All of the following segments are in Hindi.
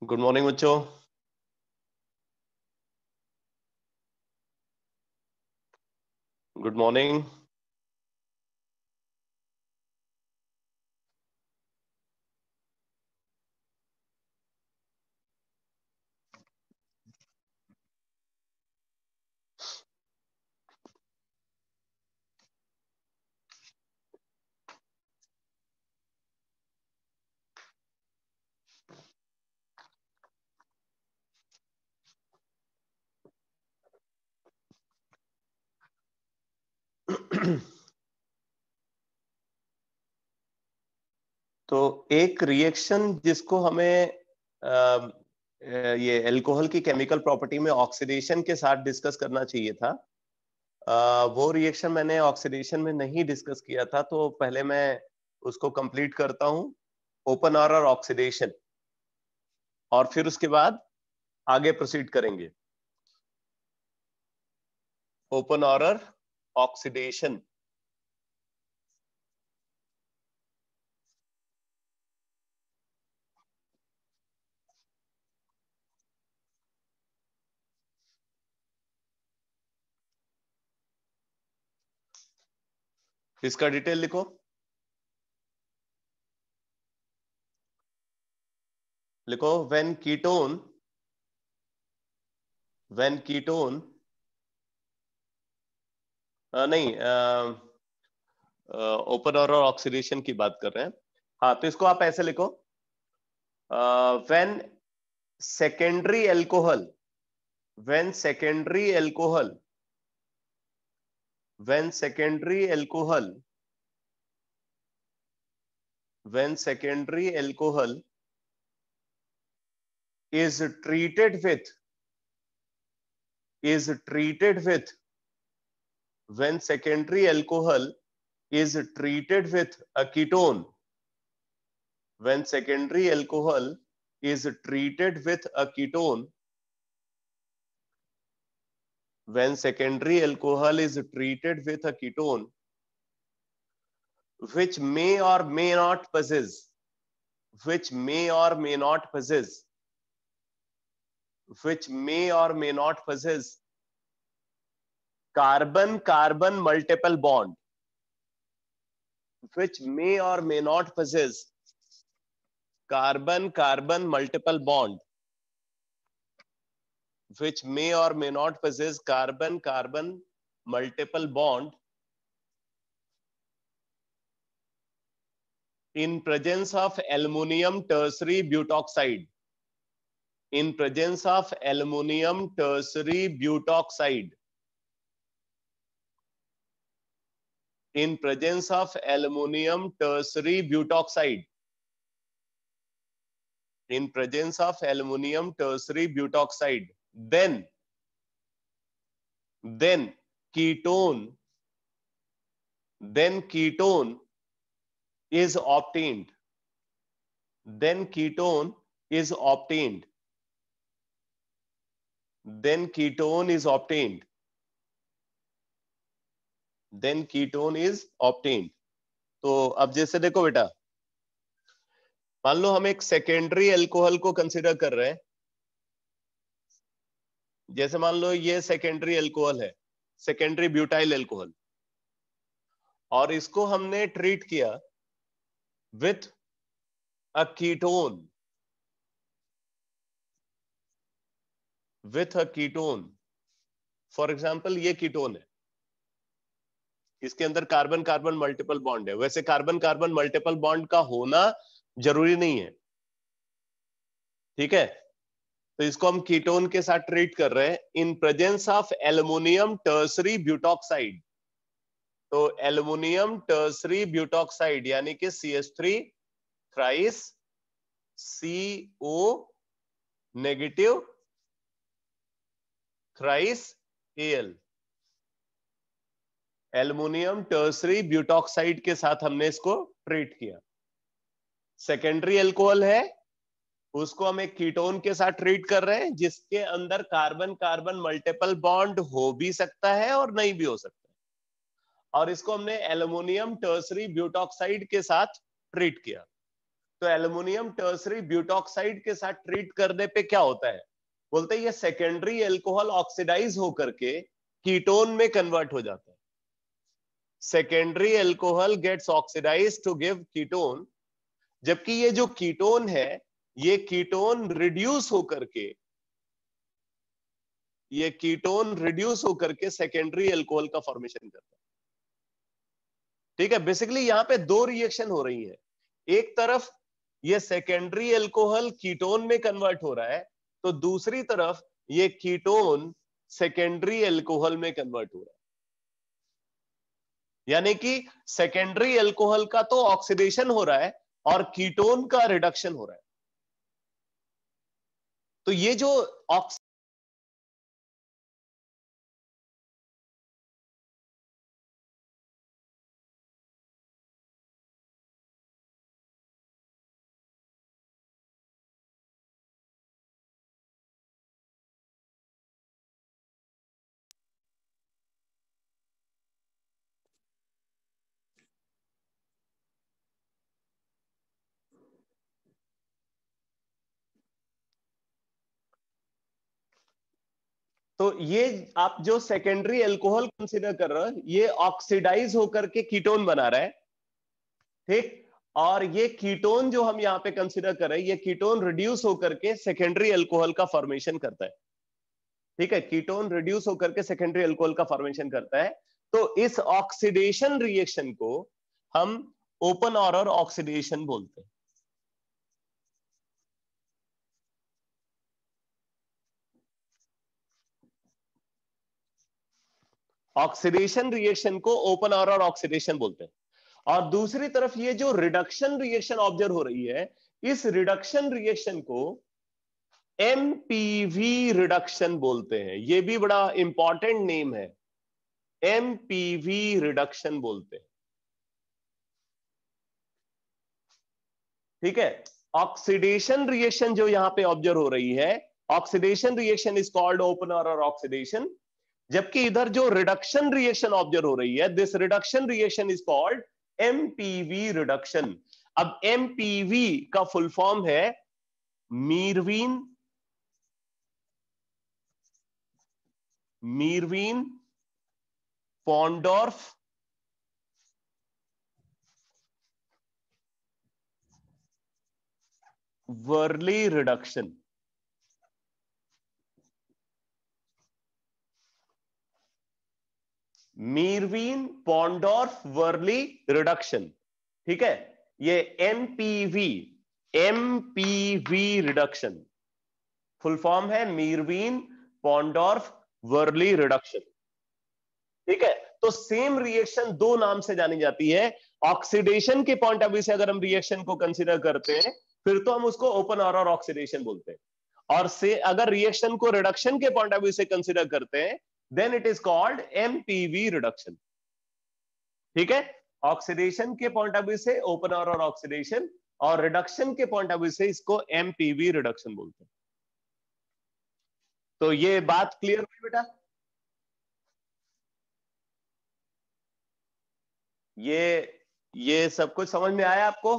गुड मॉर्निंग बच्चों। Good morning. तो एक रिएक्शन जिसको हमें ये अल्कोहल की केमिकल प्रॉपर्टी में ऑक्सीडेशन के साथ डिस्कस करना चाहिए था, वो रिएक्शन मैंने ऑक्सीडेशन में नहीं डिस्कस किया था, तो पहले मैं उसको कंप्लीट करता हूं, ओपन ऑरर ऑक्सीडेशन, और फिर उसके बाद आगे प्रोसीड करेंगे। Oppenauer oxidation. इसका डिटेल लिखो। लिखो व्हेन कीटोन नहीं, ओपन ऑरर ऑक्सीडेशन की बात कर रहे हैं। हाँ, तो इसको आप ऐसे लिखो, when secondary alcohol when secondary alcohol when secondary alcohol when secondary alcohol is treated with when secondary alcohol is treated with a ketone when secondary alcohol is treated with a ketone when secondary alcohol is treated with a ketone which may or may not possess which may or may not possess carbon carbon multiple bond which may or may not possess carbon carbon multiple bond which may or may not possess carbon carbon multiple bond in presence of aluminum tertiary butoxide in presence of aluminum tertiary butoxide in presence of aluminum tertiary butoxide in presence of aluminum tertiary butoxide then ketone is obtained then ketone is obtained then ketone is obtained then ketone is obtained। तो अब जैसे देखो बेटा, मान लो हम एक सेकेंडरी अल्कोहल को कंसीडर कर रहे हैं, जैसे मान लो ये सेकेंडरी अल्कोहल है, सेकेंडरी ब्यूटाइल अल्कोहल, और इसको हमने ट्रीट किया with a ketone for example ये कीटोन है, इसके अंदर कार्बन कार्बन मल्टीपल बॉन्ड है। वैसे कार्बन कार्बन मल्टीपल बॉन्ड का होना जरूरी नहीं है, ठीक है, तो इसको हम कीटोन के साथ ट्रीट कर रहे हैं in presence of aluminium tertiary butoxide. तो एल्युमिनियम टर्सरी ब्यूटॉक्साइड यानी कि CH3 thrice CO negative thrice Al, aluminium tertiary butoxide के साथ हमने इसको ट्रीट किया। सेकेंडरी अल्कोहल है, उसको हम एक कीटोन के साथ ट्रीट कर रहे हैं जिसके अंदर कार्बन कार्बन मल्टीपल बॉन्ड हो भी सकता है और नहीं भी हो सकता है, और इसको हमने एल्युमिनियम टर्सरी ब्यूटॉक्साइड के साथ ट्रीट किया। तो एल्युमिनियम टर्सरी ब्यूटॉक्साइड के साथ ट्रीट करने पे क्या होता है, बोलते हैं ये सेकेंडरी एल्कोहल ऑक्सीडाइज होकर के कीटोन में कन्वर्ट हो जाता है। Secondary alcohol gets oxidise to give ketone, जबकि ये जो कीटोन है ये कीटोन रिड्यूस होकर के सेकेंडरी एल्कोहल का फॉर्मेशन करता है। ठीक है, बेसिकली यहां पे दो रिएक्शन हो रही है, एक तरफ ये सेकेंडरी एल्कोहल कीटोन में कन्वर्ट हो रहा है, तो दूसरी तरफ ये कीटोन सेकेंडरी एल्कोहल में कन्वर्ट हो रहा है। यानी कि सेकेंडरी एल्कोहल का तो ऑक्सीडेशन हो रहा है और कीटोन का रिडक्शन हो रहा है। तो ये जो तो ये आप जो सेकेंडरी एल्कोहल कंसीडर कर रहे हो ये ऑक्सीडाइज होकर के कीटोन बना रहा है, ठीक, और ये कीटोन जो हम यहां पे कंसीडर कर रहे हैं ये कीटोन रिड्यूस होकर के सेकेंडरी एल्कोहल का फॉर्मेशन करता है। ठीक है, कीटोन रिड्यूस होकर के सेकेंडरी एल्कोहल का फॉर्मेशन करता है। तो इस ऑक्सीडेशन रिएक्शन को हम ओपन ऑरर ऑक्सीडेशन बोलते हैं। ऑक्सीडेशन रिएक्शन को ओपन ऑरर ऑक्सीडेशन बोलते हैं। और दूसरी तरफ ये जो रिडक्शन रिएक्शन ऑब्जर्व हो रही है, इस रिडक्शन रिएक्शन को एमपीवी रिडक्शन बोलते हैं। ये भी बड़ा इंपॉर्टेंट नेम है, एमपीवी रिडक्शन बोलते हैं। ठीक है, ऑक्सीडेशन रिएक्शन जो यहां पे ऑब्जर्व हो रही है, oxidation reaction is called Oppenauer oxidation, जबकि इधर जो रिडक्शन रिएक्शन ऑब्जर्व हो रही है, this reduction reaction is called MPV reduction. अब एमपीवी का फुल फॉर्म है Meerwein Ponndorf Verley reduction. Meerwein Ponndorf Verley reduction. ठीक है, ये एमपीवी रिडक्शन फुल फॉर्म है मीरवीन पॉन्डोर्फ वर्ली रिडक्शन। ठीक है, तो सेम रिएक्शन दो नाम से जानी जाती है। ऑक्सीडेशन के पॉइंट ऑफ व्यू से अगर हम रिएक्शन को कंसीडर करते हैं फिर तो हम उसको ओपन ऑरर ऑक्सीडेशन बोलते हैं, और से अगर रिएक्शन को रिडक्शन के पॉइंट ऑफ व्यू से कंसीडर करते हैं then it is called MPV reduction. ठीक है, ऑक्सीडेशन के पॉइंट ऑफ व्यू से ओपन ऑरर ऑक्सीडेशन और रिडक्शन के पॉइंट ऑफ व्यू से इसको एमपीवी रिडक्शन बोलते हैं। तो ये बात क्लियर हुई बेटा? ये सब कुछ समझ में आया आपको?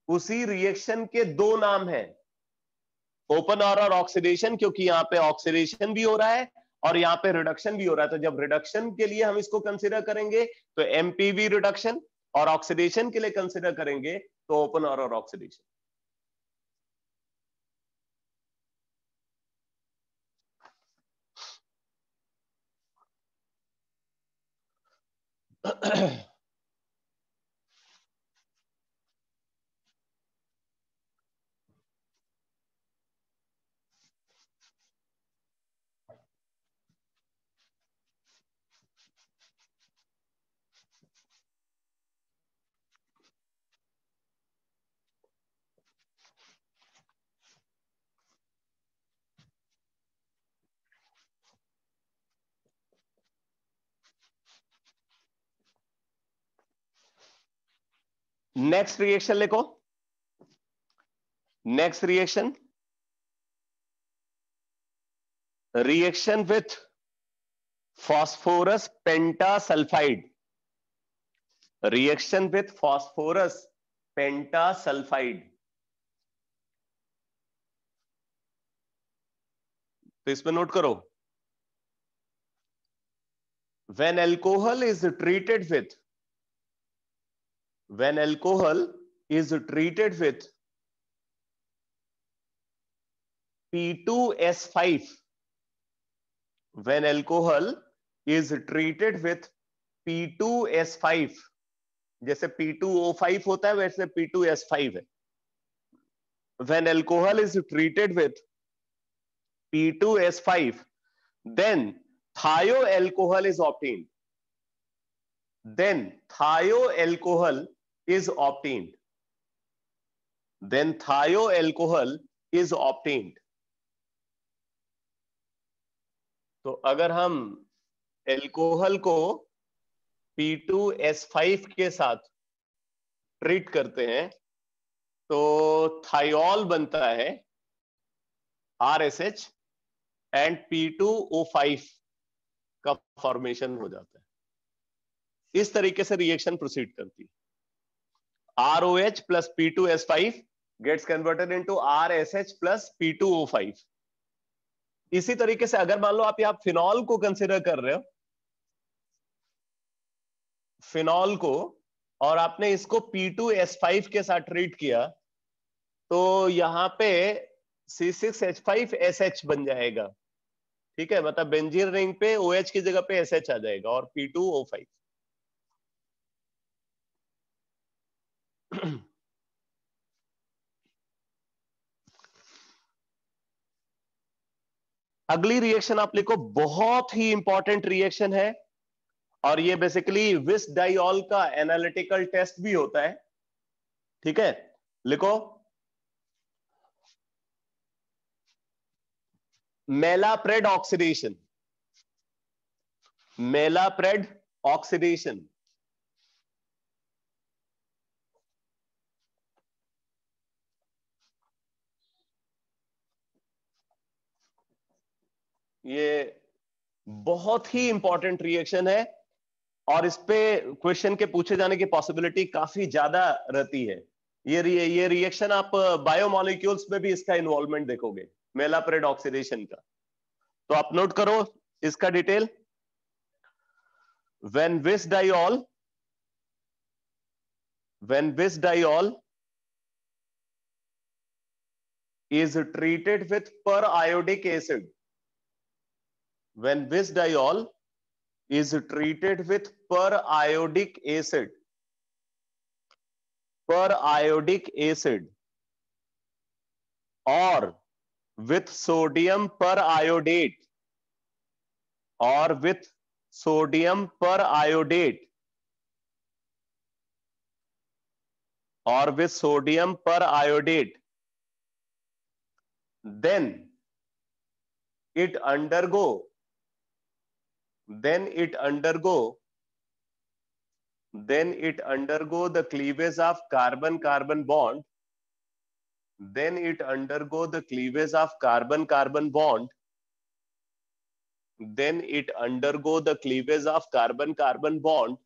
उसी रिएक्शन के दो नाम हैं, ओपन ऑरर ऑक्सीडेशन, क्योंकि यहां पे ऑक्सीडेशन भी हो रहा है और यहां पे रिडक्शन भी हो रहा है। तो जब रिडक्शन के लिए हम इसको कंसीडर करेंगे तो एमपीवी रिडक्शन, और ऑक्सीडेशन के लिए कंसीडर करेंगे तो Oppenauer oxidation. Next reaction लिखो। Next reaction with phosphorus pentasulphide. Reaction with phosphorus pentasulphide. तो इसमें नोट करो, when alcohol is treated with P2S5, when alcohol is treated with P2S5, जैसे P2O5 होता है वैसे P2S5 है। When alcohol is treated with P2S5, then thioalcohol is obtained. Then thioalcohol is obtained. Then thioalcohol is obtained. तो अगर हम एल्कोहल को P2S5 के साथ ट्रीट करते हैं तो थायोल बनता है RSH एंड P2O5 का फॉर्मेशन हो जाता है। इस तरीके से रिएक्शन प्रोसीड करती है। ROH plus P2S5 gets converted into RSH plus P2O5। इसी तरीके से अगर मान लो आप यहां फिनॉल को कंसिडर कर रहे हो, फिनॉल को, और आपने इसको P2S5 के साथ ट्रीट किया तो यहां पे C6H5SH बन जाएगा। ठीक है, मतलब बेंजीन रिंग पे OH की जगह पे SH आ जाएगा और P2O5। अगली रिएक्शन आप लिखो, बहुत ही इंपॉर्टेंट रिएक्शन है और ये बेसिकली विस डाइऑल का एनालिटिकल टेस्ट भी होता है। ठीक है, लिखो मेलाप्रेड ऑक्सीडेशन। मेलाप्रेड ऑक्सीडेशन, ये बहुत ही इंपॉर्टेंट रिएक्शन है और इस पे क्वेश्चन के पूछे जाने की पॉसिबिलिटी काफी ज्यादा रहती है। ये रिएक्शन आप बायोमॉलिक्यूल्स में भी इसका इन्वॉल्वमेंट देखोगे, मेलाप्रेड ऑक्सीडेशन का। तो आप नोट करो इसका detail. when vis diol is treated with periodic acid, when vis diol is treated with periodic acid or with sodium periodate or with sodium periodate or with sodium periodate, then it undergo the cleavage of carbon-carbon bond. Then it undergo the cleavage of carbon-carbon bond. Then it undergo the cleavage of carbon-carbon bond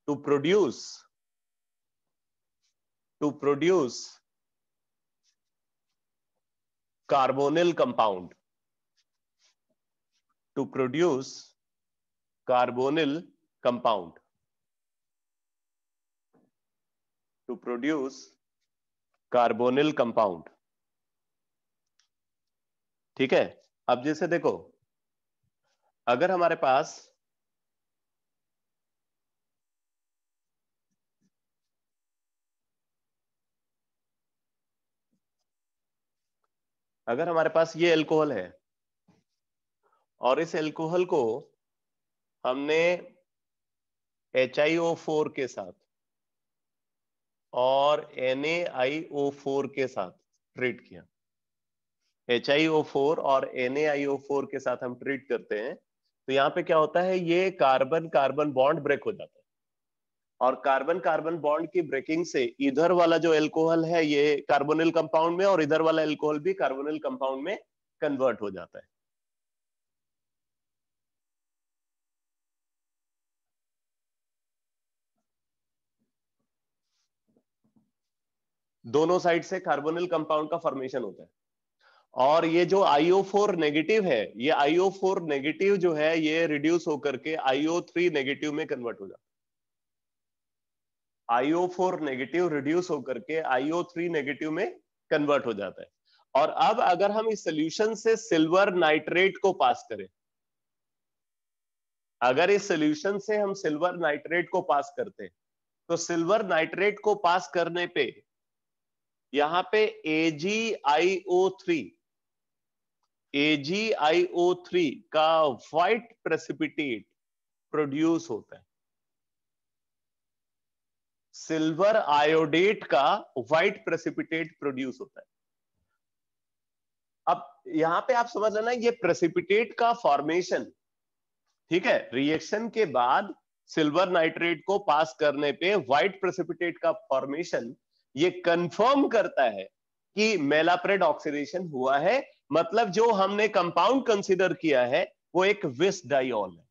to produce carbonyl compound. To produce carbonyl compound. To produce carbonyl compound. ठीक है, अब जैसे देखो, अगर हमारे पास ये अल्कोहल है और इस अल्कोहल को हमने HiO4 के साथ और NaIO4 के साथ ट्रीट किया। HiO4 और NaIO4 के साथ हम ट्रीट करते हैं तो यहाँ पे क्या होता है, ये कार्बन कार्बन बॉन्ड ब्रेक हो जाता है और कार्बन कार्बन बॉन्ड की ब्रेकिंग से इधर वाला जो अल्कोहल है ये कार्बोनिल कंपाउंड में और इधर वाला अल्कोहल भी कार्बोनिल कंपाउंड में कन्वर्ट हो जाता है। दोनों साइड से कार्बोनिल कंपाउंड का फॉर्मेशन होता है। और ये जो IO4 नेगेटिव है, ये IO4 नेगेटिव जो है ये रिड्यूस होकर के IO3 नेगेटिव में कन्वर्ट हो जाता है। IO4 नेगेटिव रिड्यूस होकर के IO3 नेगेटिव में कन्वर्ट हो जाता है। और अब अगर हम इस सोल्यूशन से सिल्वर नाइट्रेट को पास करें, अगर इस सोल्यूशन से हम सिल्वर नाइट्रेट को पास करते हैं, तो सिल्वर नाइट्रेट को पास करने पे यहां पे AgIO3 का व्हाइट प्रेसिपिटेट प्रोड्यूस होता है। सिल्वर आयोडेट का व्हाइट प्रेसिपिटेट प्रोड्यूस होता है। अब यहां पे आप समझ लेना, ये प्रेसिपिटेट का फॉर्मेशन, ठीक है, रिएक्शन के बाद सिल्वर नाइट्रेट को पास करने पे व्हाइट प्रेसिपिटेट का फॉर्मेशन ये कंफर्म करता है कि मेलाप्रेड ऑक्सीडेशन हुआ है। मतलब जो हमने कंपाउंड कंसीडर किया है वो एक विस डाइऑल है।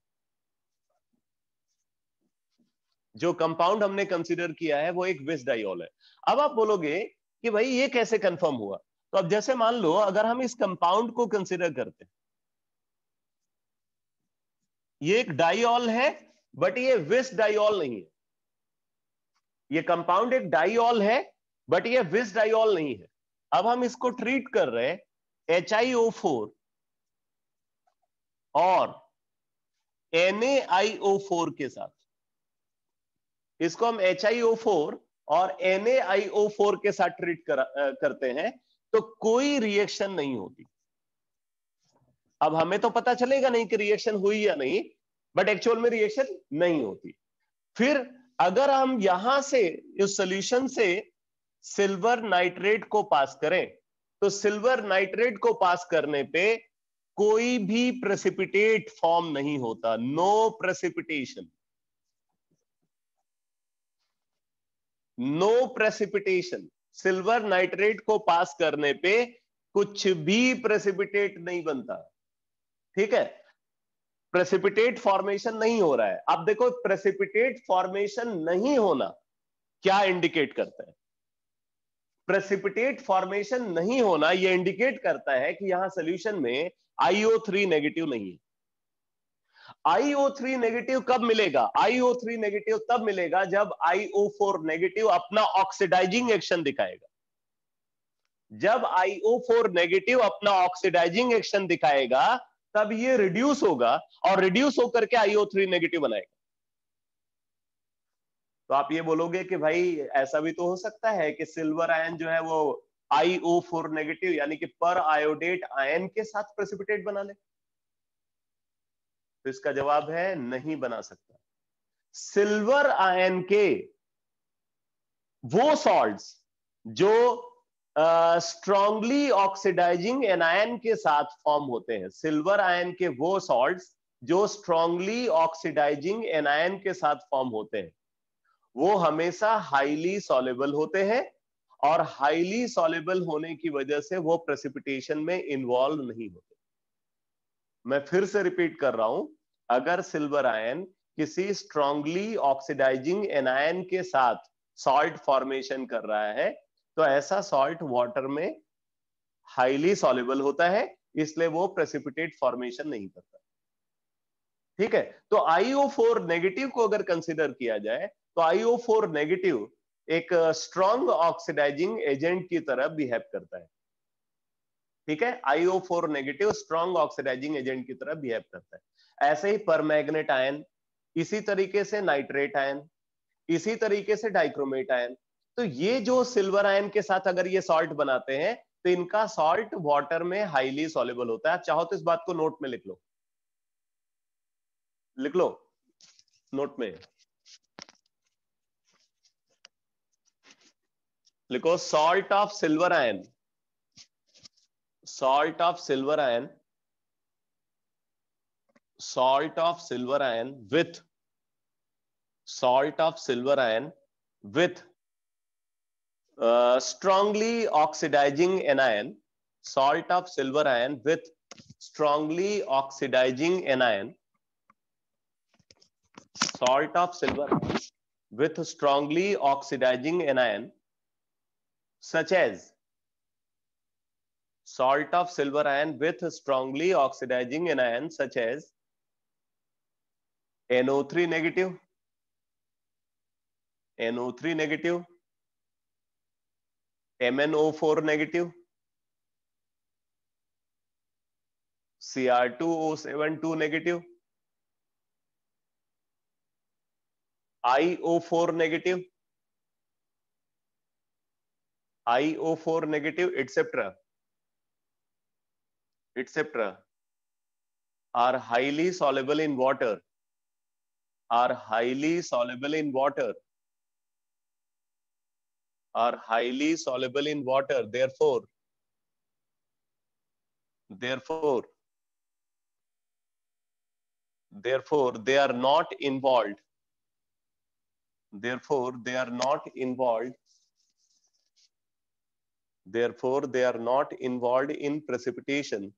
जो कंपाउंड हमने कंसीडर किया है वो एक विस डाइऑल है। अब आप बोलोगे कि भाई ये कैसे कंफर्म हुआ? तो अब जैसे मान लो अगर हम इस कंपाउंड को कंसीडर करते हैं, ये एक डाइऑल है बट ये विस डाइऑल नहीं है। ये कंपाउंड एक डाइऑल है बट ये विस डाइऑल नहीं है। अब हम इसको ट्रीट कर रहे हैं HiO4 और NaIO4 के साथ। इसको हम HiO4 और NaIO4 के साथ ट्रीट करते हैं तो कोई रिएक्शन नहीं होती। अब हमें तो पता चलेगा नहीं कि रिएक्शन हुई या नहीं, बट एक्चुअल में रिएक्शन नहीं होती। फिर अगर हम यहां से इस सॉल्यूशन से सिल्वर नाइट्रेट को पास करें, तो सिल्वर नाइट्रेट को पास करने पे कोई भी प्रेसिपिटेट फॉर्म नहीं होता, no precipitation, no precipitation. Silver nitrate को पास करने पे कुछ भी प्रेसिपिटेट नहीं बनता, ठीक है, प्रेसिपिटेट फॉर्मेशन नहीं हो रहा है। अब देखो प्रेसिपिटेट फॉर्मेशन नहीं होना क्या इंडिकेट करता है? प्रेसिपिटेट फॉर्मेशन नहीं होना यह इंडिकेट करता है कि यहां सॉल्यूशन में IO3 नेगेटिव नहीं है। IO3 नेगेटिव कब मिलेगा? IO3 नेगेटिव तब मिलेगा जब IO4 नेगेटिव अपना ऑक्सीडाइजिंग एक्शन दिखाएगा। जब IO4 नेगेटिव अपना ऑक्सीडाइजिंग एक्शन दिखाएगा तब ये रिड्यूस होगा और रिड्यूस होकर के IO3 नेगेटिव बनाएगा। तो आप ये बोलोगे कि भाई ऐसा भी तो हो सकता है कि सिल्वर आयन जो है वो IO4 नेगेटिव यानी कि पर आयोडेट आयन के साथ प्रेसिपिटेट बना ले। तो इसका जवाब है नहीं बना सकता। सिल्वर आयन के वो सॉल्ट्स जो स्ट्रांगली ऑक्सीडाइजिंग एनायन के साथ फॉर्म होते हैं, सिल्वर आयन के वो सॉल्ट्स जो स्ट्रांगली ऑक्सीडाइजिंग एनायन के साथ फॉर्म होते हैं, वो हमेशा हाईली सॉल्युबल होते हैं और हाईली सॉल्युबल होने की वजह से वो प्रेसिपिटेशन में इन्वॉल्व नहीं होते। मैं फिर से रिपीट कर रहा हूं, अगर सिल्वर आयन किसी स्ट्रांगली ऑक्सीडाइजिंग एनायन के साथ सॉल्ट फॉर्मेशन कर रहा है तो ऐसा सॉल्ट वाटर में हाईली सॉल्युबल होता है, इसलिए वो प्रेसिपिटेट फॉर्मेशन नहीं करता, ठीक है। तो IO4 नेगेटिव को अगर कंसीडर किया जाए तो IO4 नेगेटिव एक स्ट्रॉन्ग ऑक्सीडाइजिंग एजेंट की तरह बिहेव करता है, ठीक है। IO4 negative strong oxidising agent की तरह बिहेव करता है। ऐसे ही परमैग्नेट आयन, इसी तरीके से नाइट्रेट आयन, इसी तरीके से डाइक्रोमेट आयन। तो ये जो सिल्वर आयन के साथ अगर ये सॉल्ट बनाते हैं तो इनका सॉल्ट वाटर में हाईली सॉल्युबल होता है। आप चाहो तो इस बात को नोट में लिख लो, लिख लो नोट में, लिखो salt of silver ion, salt of silver iron, salt of silver iron with salt of silver iron with strongly oxidizing anion, salt of silver iron with strongly oxidizing anion, salt of silver iron with strongly oxidizing anion such as salt of silver ion with strongly oxidizing anion such as NO3 negative, NO3 negative, MnO4 negative, Cr2O72 negative, IO4 negative, IO4 negative, etc., etc., are highly soluble in water, are highly soluble in water, are highly soluble in water. Therefore, they are not involved. Therefore, they are not involved. Therefore, they are not involved in precipitation.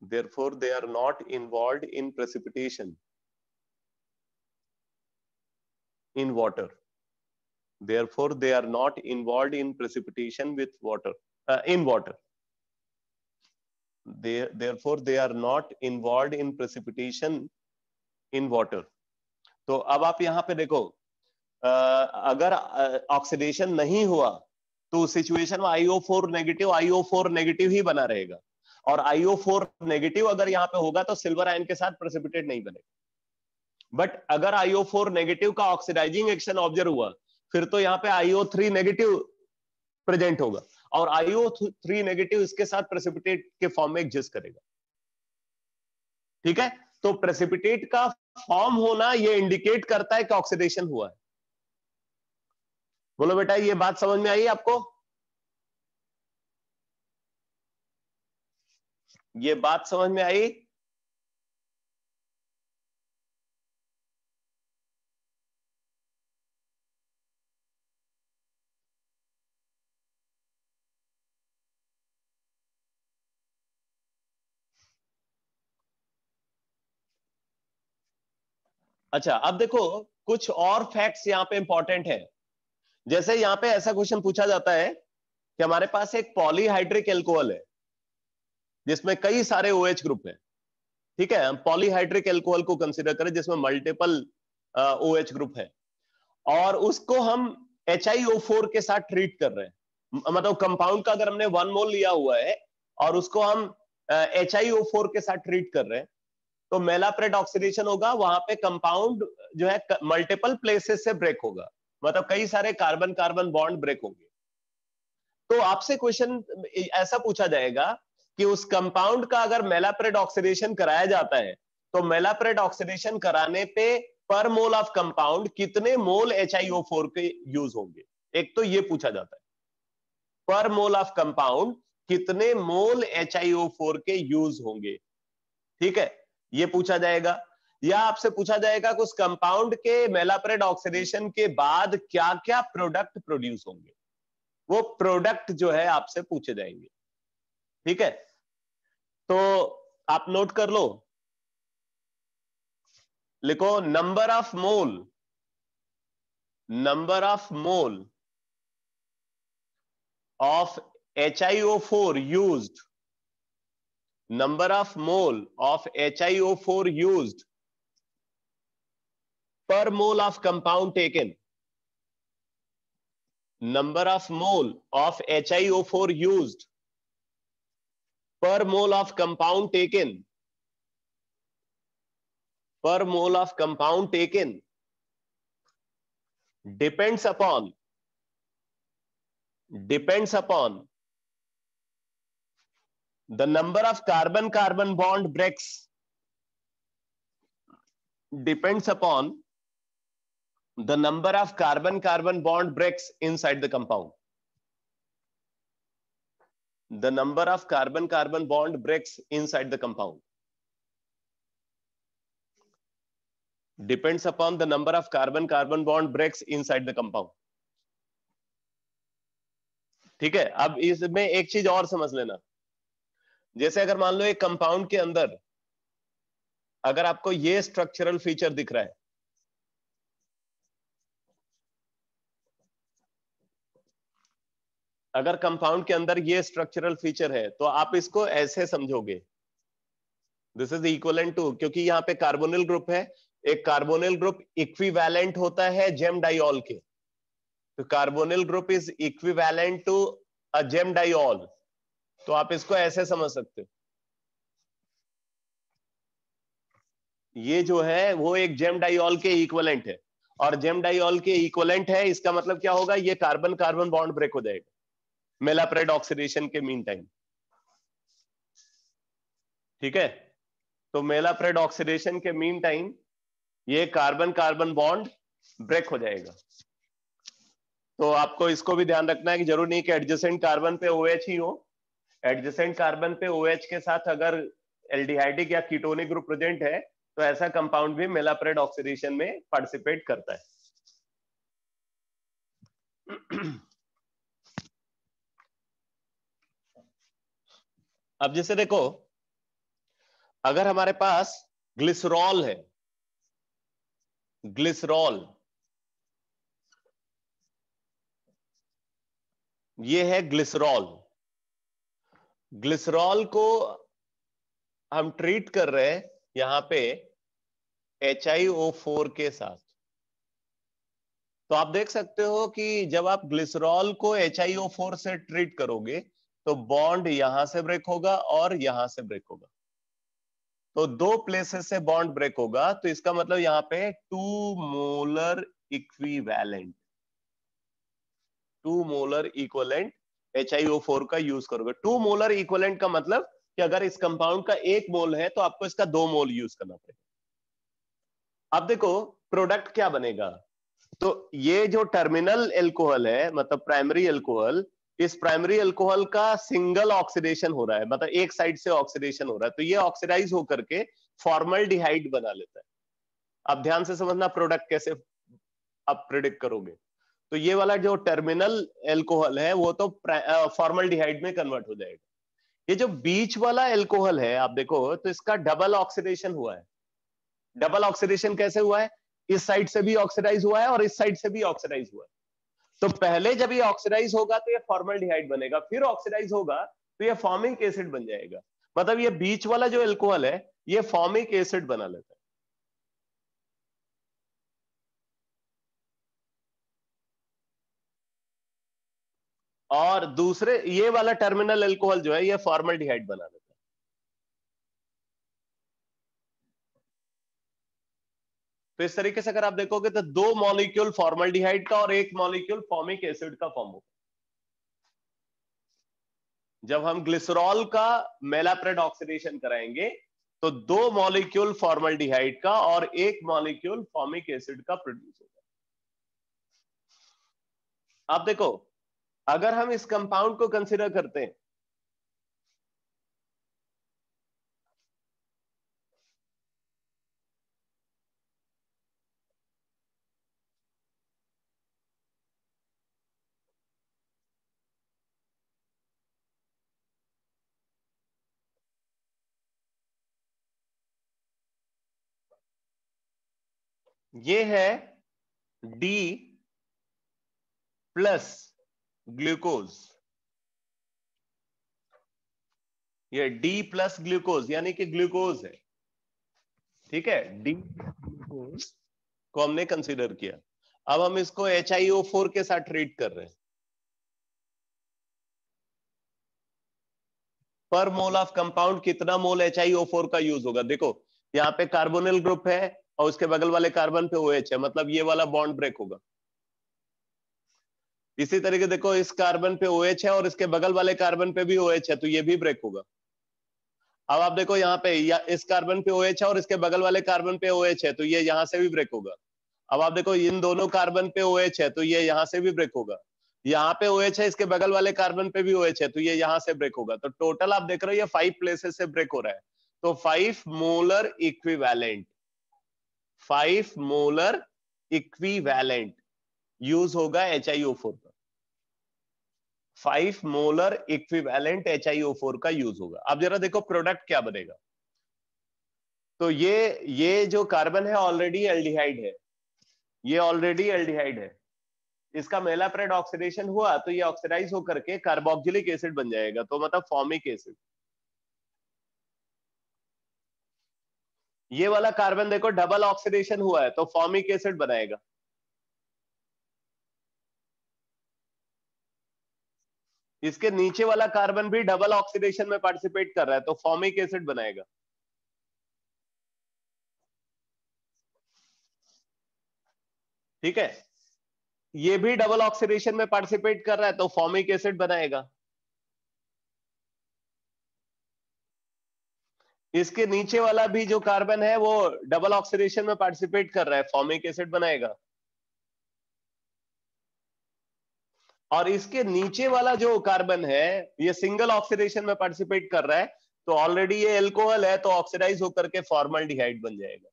Therefore, they are not involved in precipitation in water. Therefore, they are not involved in precipitation with water, in water. Therefore, they are not involved in precipitation in water. तो अब आप यहाँ पे देखो, अगर ऑक्सीडेशन नहीं हुआ तो सिचुएशन में IO4 नेगेटिव ही बना रहेगा, और IO4 नेगेटिव अगर यहाँ पे होगा तो सिल्वर आयन के साथ प्रेसिपिटेट नहीं बनेगा। बट अगर IO4 नेगेटिव का ऑक्सीडाइजिंग एक्शन ऑब्जर्व हुआ, फिर तो यहाँ पे IO3 नेगेटिव प्रेजेंट होगा, और IO3 नेगेटिव इसके साथ प्रेसिपिटेट के फॉर्म में एग्जिस्ट करेगा। ठीक है, तो प्रेसिपिटेट का फॉर्म होना ये इंडिकेट करता है कि ऑक्सीडेशन हुआ है। बोलो बेटा, ये बात समझ में आई आपको? ये बात समझ में आई? अच्छा, अब देखो कुछ और फैक्ट्स यहां पे इंपॉर्टेंट है। जैसे यहां पे ऐसा क्वेश्चन पूछा जाता है कि हमारे पास एक पॉलीहाइड्रिक एल्कोहल है जिसमें कई सारे OH ग्रुप हैं। ठीक है, हम पॉलीहाइड्रिक एल्कोहल को कंसीडर करें जिसमें मल्टीपल OH ग्रुप है, और उसको हम HiO4 के साथ ट्रीट कर रहे हैं। मतलब कंपाउंड का अगर हमने 1 मोल लिया हुआ है और उसको हम HiO4 के साथ ट्रीट कर रहे हैं, तो मेलाप्रेट ऑक्सीडेशन होगा, वहां पे कंपाउंड जो है मल्टीपल प्लेसेस से ब्रेक होगा, मतलब कई सारे कार्बन कार्बन बॉन्ड ब्रेक होंगे। तो आपसे क्वेश्चन ऐसा पूछा जाएगा कि उस कंपाउंड का अगर मेलाप्रेट ऑक्सीडेशन कराया जाता है तो मेलाप्रेट ऑक्सीडेशन कराने पे पर मोल ऑफ कंपाउंड कितने मोल HiO4 के यूज होंगे। एक तो ये पूछा जाता है, पर मोल ऑफ कंपाउंड कितने मोल HiO4 के यूज होंगे। ठीक है, ये पूछा जाएगा। या आपसे पूछा जाएगा कि उस कंपाउंड के मेलाप्रेट ऑक्सीडेशन के बाद क्या क्या प्रोडक्ट प्रोड्यूस होंगे, वो प्रोडक्ट जो है आपसे पूछे जाएंगे। ठीक है, तो आप नोट कर लो, लिखो number of mole of HiO4 used, number of mole of HiO4 used per mole of compound taken, number of mole of HiO4 used per mole of compound taken, per mole of compound taken depends upon the number of carbon carbon bond breaks, depends upon the number of carbon carbon bond breaks inside the compound. The number of carbon carbon bond breaks inside the compound depends upon the number of carbon carbon bond breaks inside the compound. ठीक है, अब इसमें एक चीज और समझ लेना, जैसे अगर मान लो एक कंपाउंड के अंदर अगर आपको ये स्ट्रक्चरल फीचर दिख रहा है, अगर कंपाउंड के अंदर ये स्ट्रक्चरल फीचर है तो आप इसको ऐसे समझोगे, दिस इज इक्वलेंट टू, क्योंकि यहाँ पे कार्बोनिल ग्रुप है, एक कार्बोनिल ग्रुप इक्विवेलेंट होता है जेम डाइऑल के, तो carbonyl group is equivalent to a gem diol, तो आप इसको ऐसे समझ सकते हो, ये जो है वो एक जेम डाइऑल के इक्विवेलेंट है, और जेम डाइऑल के इक्विवेलेंट है, इसका मतलब क्या होगा, ये कार्बन कार्बन बॉन्ड ब्रेक हो जाएगा मेलाप्रेड ऑक्सीडेशन के मीन टाइम, ठीक है। तो मेलाप्रेड ऑक्सीडेशन के मीन टाइम ये कार्बन कार्बन बॉन्ड ब्रेक हो जाएगा। तो आपको इसको भी ध्यान रखना है कि जरूर नहीं कि एडजेसेंट कार्बन पे OH ही हो, एडजेसेंट कार्बन पे OH के साथ अगर एल्डिहाइडिक या कीटोनिक ग्रुप प्रेजेंट है तो ऐसा कंपाउंड भी मेलाप्रेड ऑक्सीडेशन में पार्टिसिपेट करता है। अब जैसे देखो, अगर हमारे पास ग्लिसरॉल है, ग्लिसरॉल ये है ग्लिसरॉल, ग्लिसरॉल को हम ट्रीट कर रहे हैं यहां पे HiO4 के साथ, तो आप देख सकते हो कि जब आप ग्लिसरॉल को HiO4 से ट्रीट करोगे तो बॉन्ड यहां से ब्रेक होगा और यहां से ब्रेक होगा, तो दो प्लेसेस से बॉन्ड ब्रेक होगा, तो इसका मतलब यहां पे 2 molar equivalent, 2 molar equivalent HiO4 का यूज करोगे। 2 मोलर इक्विवेलेंट का मतलब कि अगर इस कंपाउंड का 1 मोल है तो आपको इसका 2 मोल यूज करना पड़ेगा। अब देखो प्रोडक्ट क्या बनेगा, तो ये जो टर्मिनल एल्कोहल है, मतलब प्राइमरी एल्कोहल, इस प्राइमरी एल्कोहल का सिंगल ऑक्सीडेशन हो रहा है, मतलब एक साइड से ऑक्सीडेशन हो रहा है, तो ये ऑक्सीडाइज होकर के फॉर्मल्डिहाइड बना लेता है। अब ध्यान से समझना प्रोडक्ट कैसे आप प्रिडिक्ट करोगे, तो ये वाला जो टर्मिनल एल्कोहल है वो तो फॉर्मल्डिहाइड में कन्वर्ट हो जाएगा। ये जो बीच वाला एल्कोहल है आप देखो तो इसका डबल ऑक्सीडेशन हुआ है। डबल ऑक्सीडेशन कैसे हुआ है, इस साइड से भी ऑक्सीडाइज हुआ है और इस साइड से भी ऑक्सीडाइज हुआ है, तो पहले जब ये ऑक्सीडाइज होगा तो ये फॉर्मल्डिहाइड बनेगा, फिर ऑक्सीडाइज होगा तो ये फॉर्मिक एसिड बन जाएगा, मतलब ये बीच वाला जो एल्कोहल है ये फॉर्मिक एसिड बना लेता है। और दूसरे ये वाला टर्मिनल एल्कोहल जो है ये फॉर्मल्डिहाइड बना लेता है। तो इस तरीके से अगर आप देखोगे तो 2 मॉलिक्यूल फॉर्मल्डिहाइड का और 1 मॉलिक्यूल फॉर्मिक एसिड का फॉर्म होगा। जब हम ग्लिसरॉल का मेलाप्रेड ऑक्सीडेशन कराएंगे तो 2 मॉलिक्यूल फॉर्मल्डिहाइड का और 1 मॉलिक्यूल फॉर्मिक एसिड का प्रोड्यूस होगा। आप देखो अगर हम इस कंपाउंड को कंसीडर करते हैं, ये है D प्लस ग्लूकोज, ये D प्लस ग्लूकोज यानी कि ग्लूकोज है, ठीक है, D ग्लूकोज को हमने कंसीडर किया। अब हम इसको HiO4 के साथ ट्रीट कर रहे हैं, पर मोल ऑफ कंपाउंड कितना मोल HiO4 का यूज होगा, देखो यहाँ पे कार्बोनिल ग्रुप है और उसके बगल वाले कार्बन पे OH है, मतलब ये वाला बॉन्ड ब्रेक होगा। इसी तरीके देखो इस कार्बन पे OH है और इसके बगल वाले कार्बन पे भी OH है, तो ये भी ब्रेक होगा। अब आप देखो यहाँ पे इस कार्बन पे OH है और इसके बगल वाले कार्बन पे OH है, तो ये यहाँ से भी ब्रेक होगा। अब आप देखो इन दोनों कार्बन पे OH है तो ये यहाँ से भी ब्रेक होगा, यहाँ पे OH है, इसके बगल वाले कार्बन पे भी OH है, तो ये यहाँ से ब्रेक होगा। तो टोटल आप देख रहे हो ये 5 प्लेसेस से ब्रेक हो रहा है, तो 5 molar equivalent, 5 molar equivalent use होगा HiO4 का, 5 मोलर इक्विवेलेंट HiO4 का यूज होगा। अब जरा देखो प्रोडक्ट क्या बनेगा, तो ये जो कार्बन है ऑलरेडी एल्डिहाइड है, ये ऑलरेडी एल्डिहाइड है, इसका मेलाप्रेड ऑक्सीडेशन हुआ तो ये ऑक्सीडाइज होकर के कार्बोक्सिलिक एसिड बन जाएगा, तो मतलब फॉर्मिक एसिड। ये वाला कार्बन देखो डबल ऑक्सीडेशन हुआ है तो फॉर्मिक एसिड बनाएगा। इसके नीचे वाला कार्बन भी डबल ऑक्सीडेशन में पार्टिसिपेट कर रहा है तो फॉर्मिक एसिड बनाएगा। ठीक है, ये भी डबल ऑक्सीडेशन में पार्टिसिपेट कर रहा है तो फॉर्मिक एसिड बनाएगा। इसके नीचे वाला भी जो कार्बन है वो डबल ऑक्सीडेशन में पार्टिसिपेट कर रहा है, फॉर्मिक एसिड बनाएगा। और इसके नीचे वाला जो कार्बन है ये सिंगल ऑक्सीडेशन में पार्टिसिपेट कर रहा है, तो ऑलरेडी ये एल्कोहल है तो ऑक्सीडाइज होकर के फॉर्मल्डिहाइड बन जाएगा।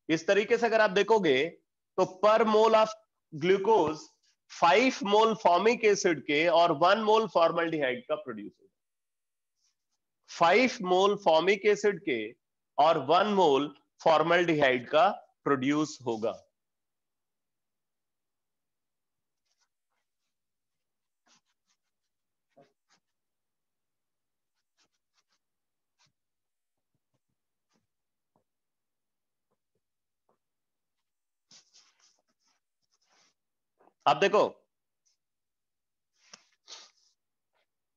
इस तरीके से अगर आप देखोगे तो पर mole of glucose 5 mole formic acid के और 1 मोल फॉर्मल्डिहाइड का प्रोड्यूस होगा। 5 मोल फॉर्मिक एसिड के और 1 मोल फॉर्मल्डिहाइड का प्रोड्यूस होगा। अब देखो,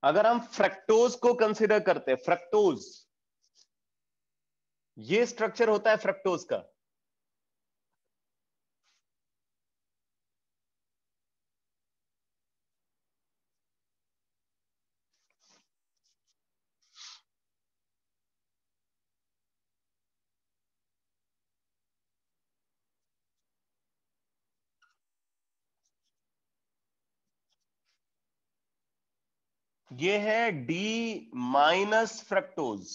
अगर हम फ्रक्टोज को कंसीडर करते हैं, फ्रक्टोज, ये स्ट्रक्चर होता है फ्रक्टोज का। ये है D minus fructose.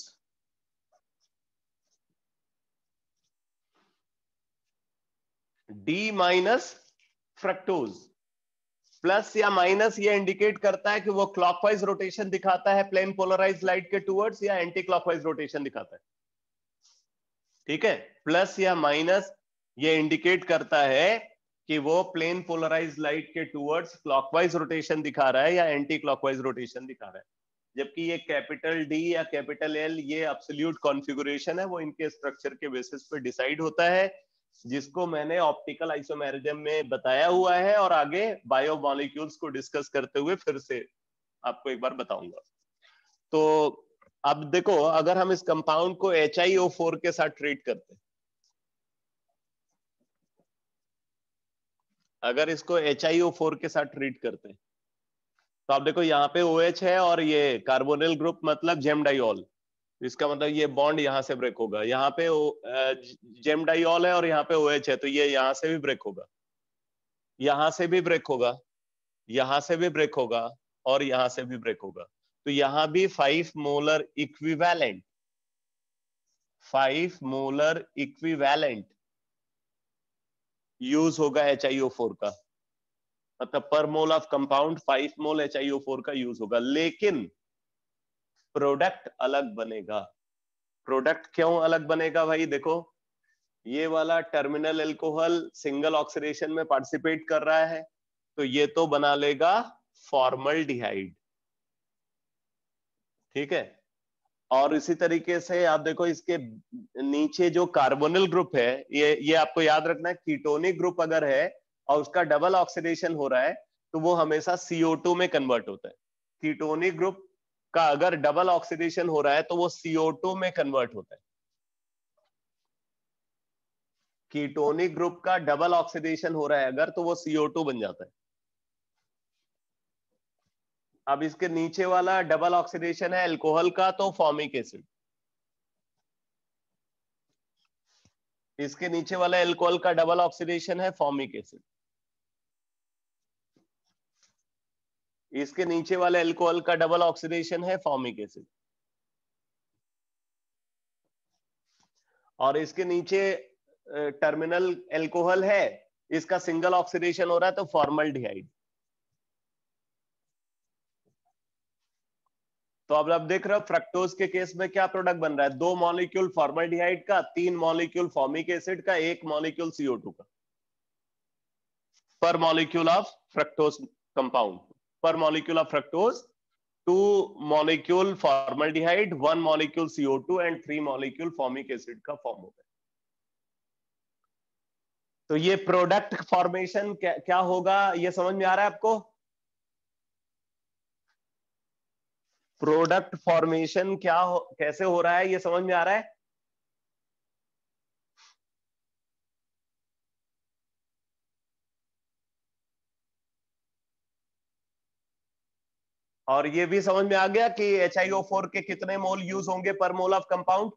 D minus fructose, plus या माइनस ये इंडिकेट करता है कि वो क्लॉकवाइज रोटेशन दिखाता है प्लेन पोलराइज लाइट के टुवर्ड्स या एंटी क्लॉकवाइज रोटेशन दिखाता है। ठीक है, प्लस या माइनस ये इंडिकेट करता है कि वो प्लेन पोलराइज लाइट के टुवर्ड्स क्लॉकवाइज रोटेशन दिखा रहा है या एंटी क्लॉकवाइज रोटेशन दिखा रहा है। जबकि ये कैपिटल डी या कैपिटल एल ये एब्सोल्यूट कॉन्फ़िगरेशन है, वो इनके स्ट्रक्चर के बेसिस पे डिसाइड होता है, जिसको मैंने ऑप्टिकल आइसोमेरिज्म में बताया हुआ है और आगे बायोमॉलिक्यूल्स को डिस्कस करते हुए फिर से आपको एक बार बताऊंगा। तो अब देखो, अगर हम इस कंपाउंड को HiO4 के साथ ट्रीट करते हैं, अगर इसको HiO4 के साथ ट्रीट करते हैं तो आप देखो यहाँ पे OH है और ये कार्बोनिल ग्रुप मतलब जेमडाइऑल, इसका मतलब ये बॉन्ड यहाँ से ब्रेक होगा। यहाँ पे जेमडाइऑल है और यहाँ पे OH है तो ये यहाँ से भी ब्रेक होगा, यहाँ से भी ब्रेक होगा, यहाँ से भी ब्रेक होगा और यहाँ से भी ब्रेक होगा। तो यहाँ भी 5 molar equivalent, 5 molar equivalent use होगा HiO4 का, मतलब पर mole of compound 5 mole HiO4 का यूज होगा, लेकिन प्रोडक्ट अलग बनेगा। प्रोडक्ट क्यों अलग बनेगा भाई? देखो, ये वाला टर्मिनल एल्कोहल सिंगल ऑक्सीडेशन में पार्टिसिपेट कर रहा है तो ये तो बना लेगा फॉर्मल्डिहाइड। ठीक है, और इसी तरीके से आप देखो इसके नीचे जो कार्बोनिल ग्रुप है, ये आपको याद रखना है, कीटोनिक ग्रुप अगर है और उसका डबल ऑक्सीडेशन हो रहा है तो वो हमेशा CO2 में कन्वर्ट होता है। कीटोनिक ग्रुप का अगर डबल ऑक्सीडेशन हो रहा है तो वो CO2 में कन्वर्ट होता है। कीटोनिक ग्रुप का डबल ऑक्सीडेशन हो रहा है अगर तो वो CO2 बन जाता है। अब इसके नीचे वाला डबल ऑक्सीडेशन है अल्कोहल का तो फॉर्मिक एसिड, इसके नीचे वाला अल्कोहल का डबल ऑक्सीडेशन है फॉर्मिक एसिड, इसके नीचे वाले अल्कोहल का डबल ऑक्सीडेशन है फॉर्मिक एसिड, और इसके नीचे टर्मिनल अल्कोहल है, इसका सिंगल ऑक्सीडेशन हो रहा है तो फॉर्मल्डिहाइड। तो अब देख रहे हो फ्रक्टोज के केस में क्या प्रोडक्ट बन रहा है, 2 मॉलिक्यूल फॉर्मल्डिहाइड का, 3 मॉलिक्यूल फॉर्मिक एसिड का, 1 मॉलिक्यूल CO2 का। per molecule of fructose compound. Per molecule of fructose 2 molecule formaldehyde, 1 molecule CO2 and 3 molecule formic acid का फॉर्म होता है। तो ये प्रोडक्ट फॉर्मेशन क्या होगा, ये समझ में आ रहा है आपको? प्रोडक्ट फॉर्मेशन कैसे हो रहा है, ये समझ में आ रहा है? और ये भी समझ में आ गया कि HiO4 के कितने मोल यूज होंगे पर मोल ऑफ कंपाउंड?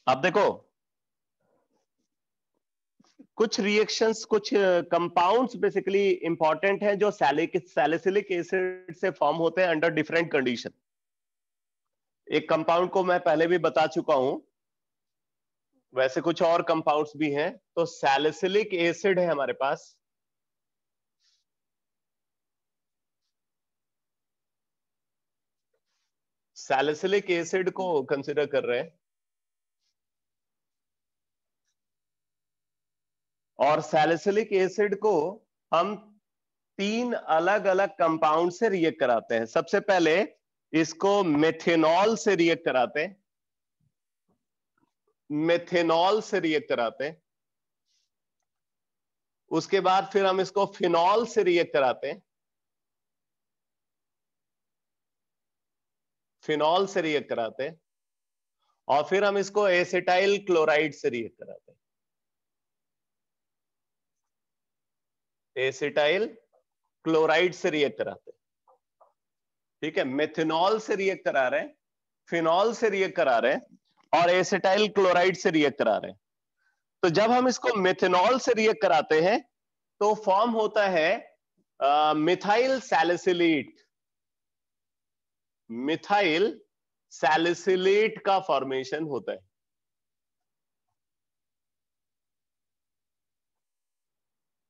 अब देखो, कुछ रिएक्शंस, कुछ कंपाउंड्स बेसिकली इंपॉर्टेंट हैं जो सैलिसिलिक एसिड से फॉर्म होते हैं अंडर डिफरेंट कंडीशन। एक कंपाउंड को मैं पहले भी बता चुका हूं, वैसे कुछ और कंपाउंड्स भी हैं। तो सैलिसिलिक एसिड है हमारे पास, सैलिसिलिक एसिड को कंसिडर कर रहे हैं, और सैलिसिलिक एसिड को हम 3 अलग अलग कंपाउंड से रिएक्ट कराते हैं। सबसे पहले इसको मेथेनॉल से रिएक्ट कराते हैं, मेथेनॉल से रिएक्ट कराते हैं। उसके बाद फिर हम इसको फिनॉल से रिएक्ट कराते हैं, फिनॉल से रिएक्ट कराते हैं, और फिर हम इसको एसिटाइल क्लोराइड से रिएक्ट कराते हैं, एसिटाइल क्लोराइड से रिएक्ट कराते हैं। ठीक है, मेथेनॉल से रिएक्ट करा रहे हैं, फिनॉल से रिएक्ट करा रहे हैं और एसिटाइल क्लोराइड से रिएक्ट करा रहे हैं। तो जब हम इसको मेथेनॉल से रिएक्ट कराते हैं तो फॉर्म होता है मिथाइल सैलिसिलेट, मिथाइल सैलिसिलेट का फॉर्मेशन होता है।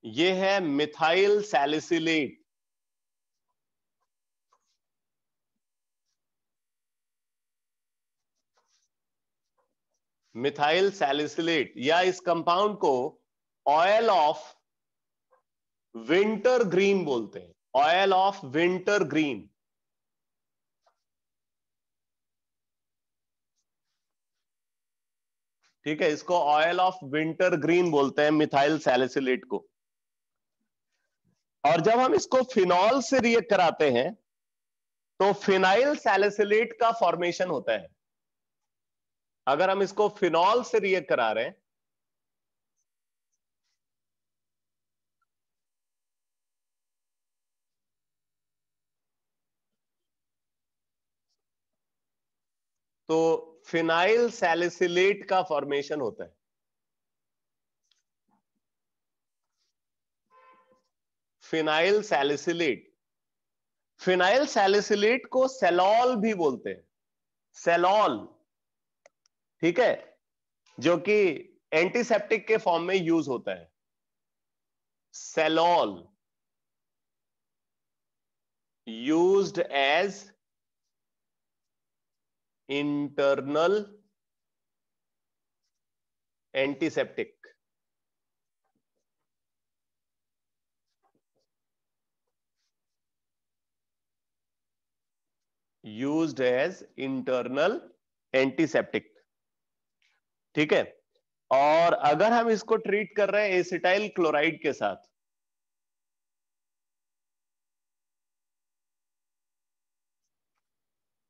यह है मिथाइल सैलिसिलेट। मिथाइल सैलिसिलेट, या इस कंपाउंड को ऑयल ऑफ विंटर ग्रीन बोलते हैं, ऑयल ऑफ विंटर ग्रीन। ठीक है, इसको ऑयल ऑफ विंटर ग्रीन बोलते हैं मिथाइल सैलिसिलेट को। और जब हम इसको फिनॉल से रिएक्ट कराते हैं तो फिनाइल सैलिसिलेट का फॉर्मेशन होता है। अगर हम इसको फिनॉल से रिएक्ट करा रहे हैं तो फिनाइल सैलिसिलेट का फॉर्मेशन होता है। फिनाइल सैलिसिलेट, फिनाइल सैलिसिलेट को सेलॉल भी बोलते हैं, सेलॉल। ठीक है, जो कि एंटीसेप्टिक के फॉर्म में यूज होता है। Salol used as internal antiseptic. Used as internal antiseptic, ठीक है। और अगर हम इसको ट्रीट कर रहे हैं एसिटाइल क्लोराइड के साथ,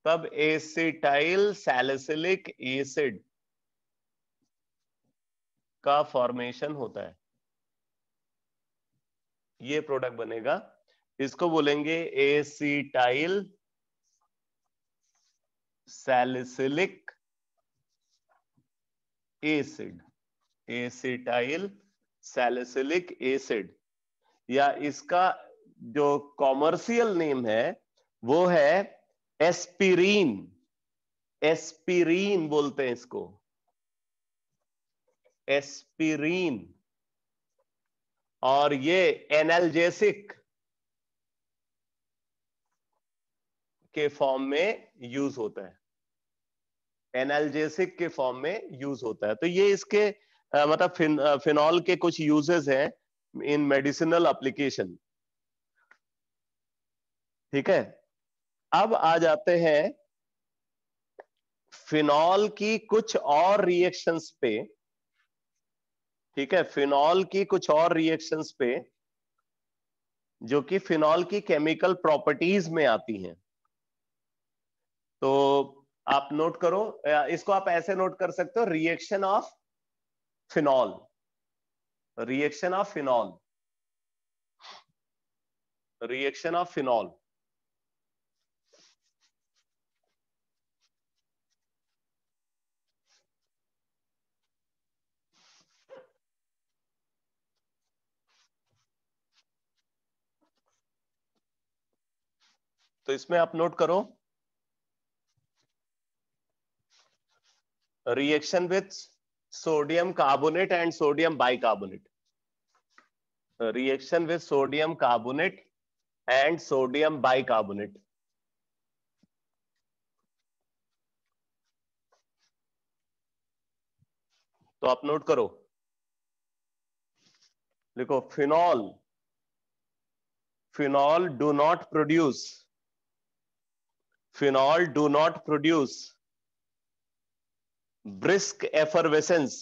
तब एसिटाइल सैलिसिलिक एसिड का फॉर्मेशन होता है। ये प्रोडक्ट बनेगा, इसको बोलेंगे acetyl salicylic acid. Acetyl salicylic acid, या इसका जो कॉमर्शियल नेम है वो है एस्पिरीन। एस्पिरीन बोलते हैं इसको, एस्पिरीन। और ये एनाल्जेसिक के फॉर्म में यूज होता है। एनाल्जेसिक के फॉर्म में यूज होता है। तो ये इसके मतलब फिनॉल के कुछ यूजेस हैं इन मेडिसिनल एप्लीकेशन, ठीक है। अब आ जाते हैं फिनॉल की कुछ और रिएक्शंस पे, ठीक है। फिनॉल की कुछ और रिएक्शंस पे जो कि फिनॉल की केमिकल प्रॉपर्टीज में आती हैं। तो आप नोट करो, इसको आप ऐसे नोट कर सकते हो, reaction of phenol. Reaction of phenol, reaction of phenol. तो इसमें आप नोट करो, reaction with sodium carbonate and sodium bicarbonate. Reaction with sodium carbonate and sodium bicarbonate. तो आप नोट करो, देखो phenol, phenol do not produce, phenol do not produce brisk effervescence.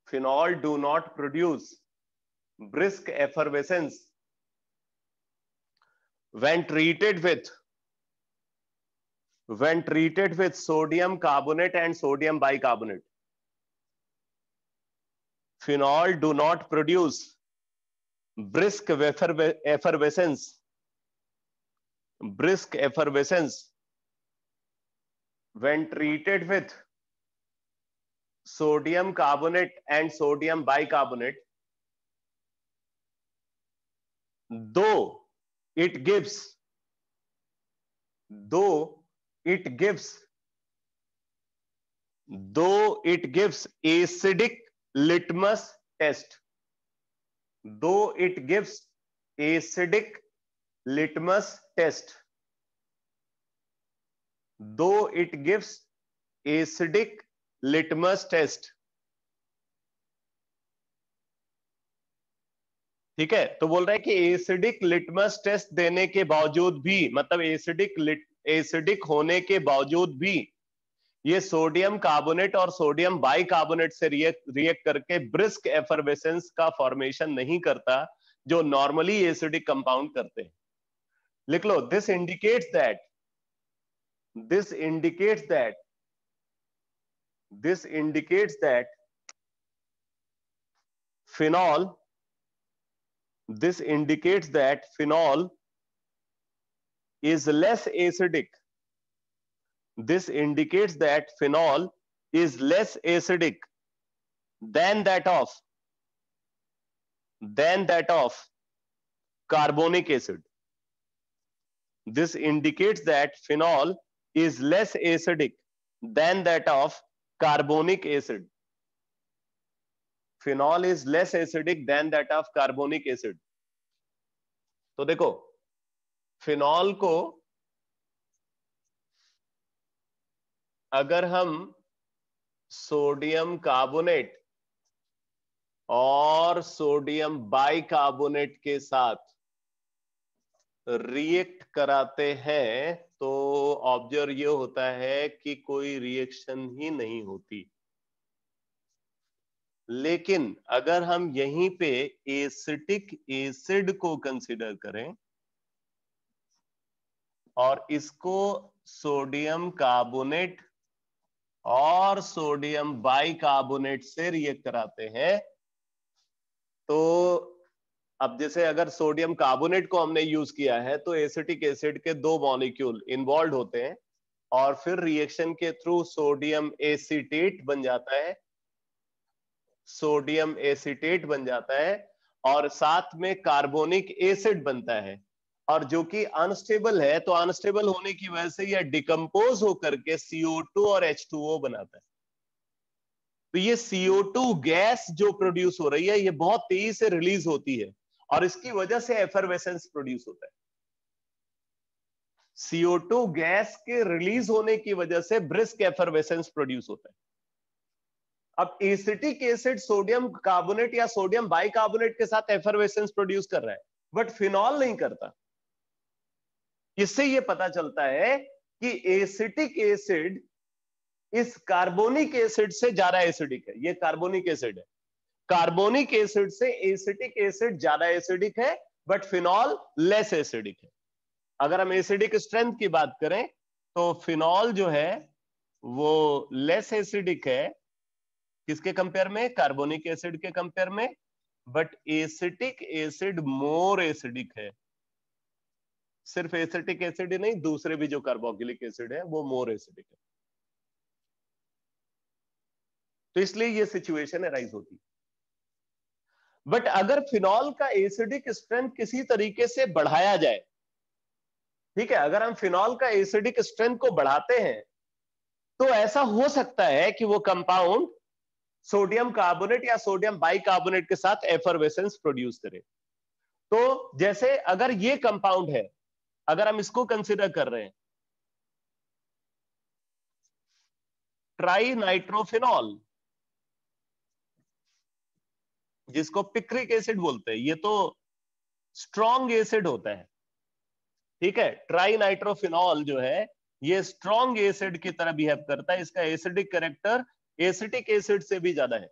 Phenol do not produce brisk effervescence when treated with sodium carbonate and sodium bicarbonate. Phenol do not produce brisk effervescence, brisk effervescence when treated with sodium carbonate and sodium bicarbonate, though it gives acidic litmus test, though it gives acidic litmus test, though it gives acidic litmus test, ठीक है। तो बोल रहा है कि एसिडिक लिटमस टेस्ट देने के बावजूद भी, मतलब एसिडिक होने के बावजूद भी ये सोडियम कार्बोनेट और सोडियम बाइकार्बोनेट से रिएक्ट करके ब्रिस्क एफरवेसेंस का फॉर्मेशन नहीं करता जो नॉर्मली एसिडिक कंपाउंड करते हैं। लिख लो, this indicates that phenol is less acidic. This indicates that phenol is less acidic than that of carbonic acid. This indicates that phenol is less acidic than that of carbonic acid. Phenol is less acidic then that of carbonic acid. तो देखो, फिनॉल को अगर हम सोडियम कार्बोनेट और सोडियम बाइकार्बोनेट के साथ रिएक्ट कराते हैं तो ऑब्जर्व ये होता है कि कोई रिएक्शन ही नहीं होती। लेकिन अगर हम यहीं पे एसिटिक एसिड को कंसीडर करें और इसको सोडियम कार्बोनेट और सोडियम बाइकार्बोनेट से रिएक्ट कराते हैं, तो अब जैसे अगर सोडियम कार्बोनेट को हमने यूज किया है तो एसिटिक एसिड के 2 मॉलिक्यूल इन्वॉल्व होते हैं और फिर रिएक्शन के थ्रू सोडियम एसीटेट बन जाता है, सोडियम एसीटेट बन जाता है और साथ में कार्बोनिक एसिड बनता है, और जो कि अनस्टेबल है, तो अनस्टेबल होने की वजह से यह डिकम्पोज होकर के CO2 और H2O बनाता है। तो ये CO2 गैस जो प्रोड्यूस हो रही है ये बहुत तेजी से रिलीज होती है और इसकी वजह से एफरवेसेंस प्रोड्यूस होता है। CO2 गैस के रिलीज होने की वजह से ब्रिस्क एफरवेसेंस प्रोड्यूस होता है। अब एसिटिक एसिड सोडियम कार्बोनेट या सोडियम बाइकार्बोनेट के साथ एफरवेसेंस प्रोड्यूस कर रहा है, बट फिनॉल नहीं करता। इससे यह पता चलता है कि एसिटिक एसिड इस कार्बोनिक एसिड से ज्यादा एसिडिक है। ये कार्बोनिक एसिड है, कार्बोनिक एसिड से एसिटिक एसिड ज्यादा एसिडिक है, बट फिनॉल लेस एसिडिक है। अगर हम एसिडिक स्ट्रेंथ की बात करें तो फिनॉल जो है वो लेस एसिडिक है, किसके कंपेयर में? कार्बोनिक एसिड के कंपेयर में। But acetic acid more acidic है। सिर्फ एसिटिक एसिड ही नहीं, दूसरे भी जो कार्बोक्सिलिक एसिड है वो मोर एसिडिक है। तो इसलिए ये सिचुएशन अराइज होती है। बट अगर फिनॉल का एसिडिक स्ट्रेंथ किसी तरीके से बढ़ाया जाए, ठीक है, अगर हम फिनॉल का एसिडिक स्ट्रेंथ को बढ़ाते हैं तो ऐसा हो सकता है कि वो कंपाउंड सोडियम कार्बोनेट या सोडियम बाइकार्बोनेट के साथ एफरवेसेंस प्रोड्यूस करे। तो जैसे अगर ये कंपाउंड है, अगर हम इसको कंसीडर कर रहे हैं ट्राई नाइट्रोफिनॉल, जिसको पिक्रिक एसिड बोलते हैं, ये तो स्ट्रॉन्ग एसिड होता है, ठीक है। ट्राई नाइट्रोफिनॉल जो है ये स्ट्रॉन्ग एसिड की तरह बिहेव करता है, इसका एसिडिक कैरेक्टर एसिटिक एसिड से भी ज्यादा है।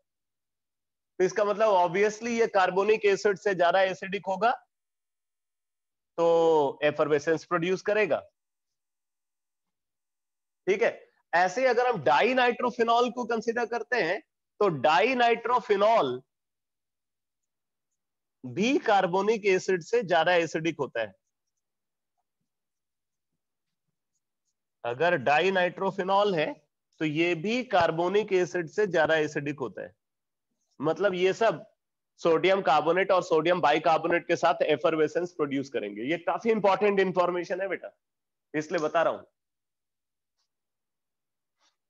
तो इसका मतलब ऑब्वियसली ये कार्बोनिक एसिड से ज्यादा एसिडिक होगा, तो एफरवेसेंस प्रोड्यूस करेगा, ठीक है। ऐसे अगर हम डाई नाइट्रोफिनॉल को कंसीडर करते हैं तो डाई नाइट्रोफिनॉल भी कार्बोनिक एसिड से ज्यादा एसिडिक होता है। अगर डाई नाइट्रोफिनॉल है तो ये भी कार्बोनिक एसिड से ज्यादा एसिडिक होता है। मतलब ये सब सोडियम कार्बोनेट और सोडियम बाइकार्बोनेट के साथ एफरवेसेंस प्रोड्यूस करेंगे। ये काफी इंपॉर्टेंट इंफॉर्मेशन है बेटा, इसलिए बता रहा हूं।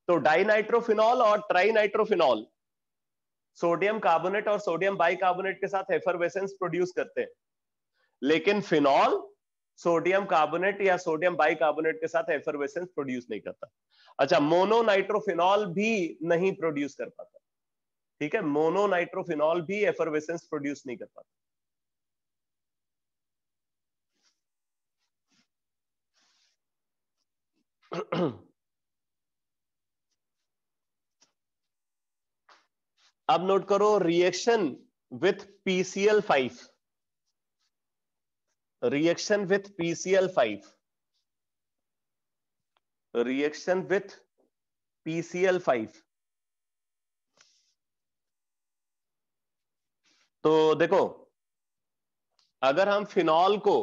तो डाइनाइट्रोफिनॉल और ट्राइनाइट्रोफिनॉल सोडियम कार्बोनेट और सोडियम बाइकार्बोनेट के साथ एफरवेसेंस प्रोड्यूस करते हैं, लेकिन फिनॉल सोडियम कार्बोनेट या सोडियम बाइकार्बोनेट के साथ एफरवेसेंस प्रोड्यूस नहीं करता। अच्छा, मोनोनाइट्रोफिनॉल भी नहीं प्रोड्यूस कर पाता, ठीक है। मोनोनाइट्रोफिनॉल भी एफरवेसेंस प्रोड्यूस नहीं कर पाता। अब नोट करो reaction with PCl5, reaction with PCl5, reaction with PCl5। तो देखो, अगर हम फिनॉल को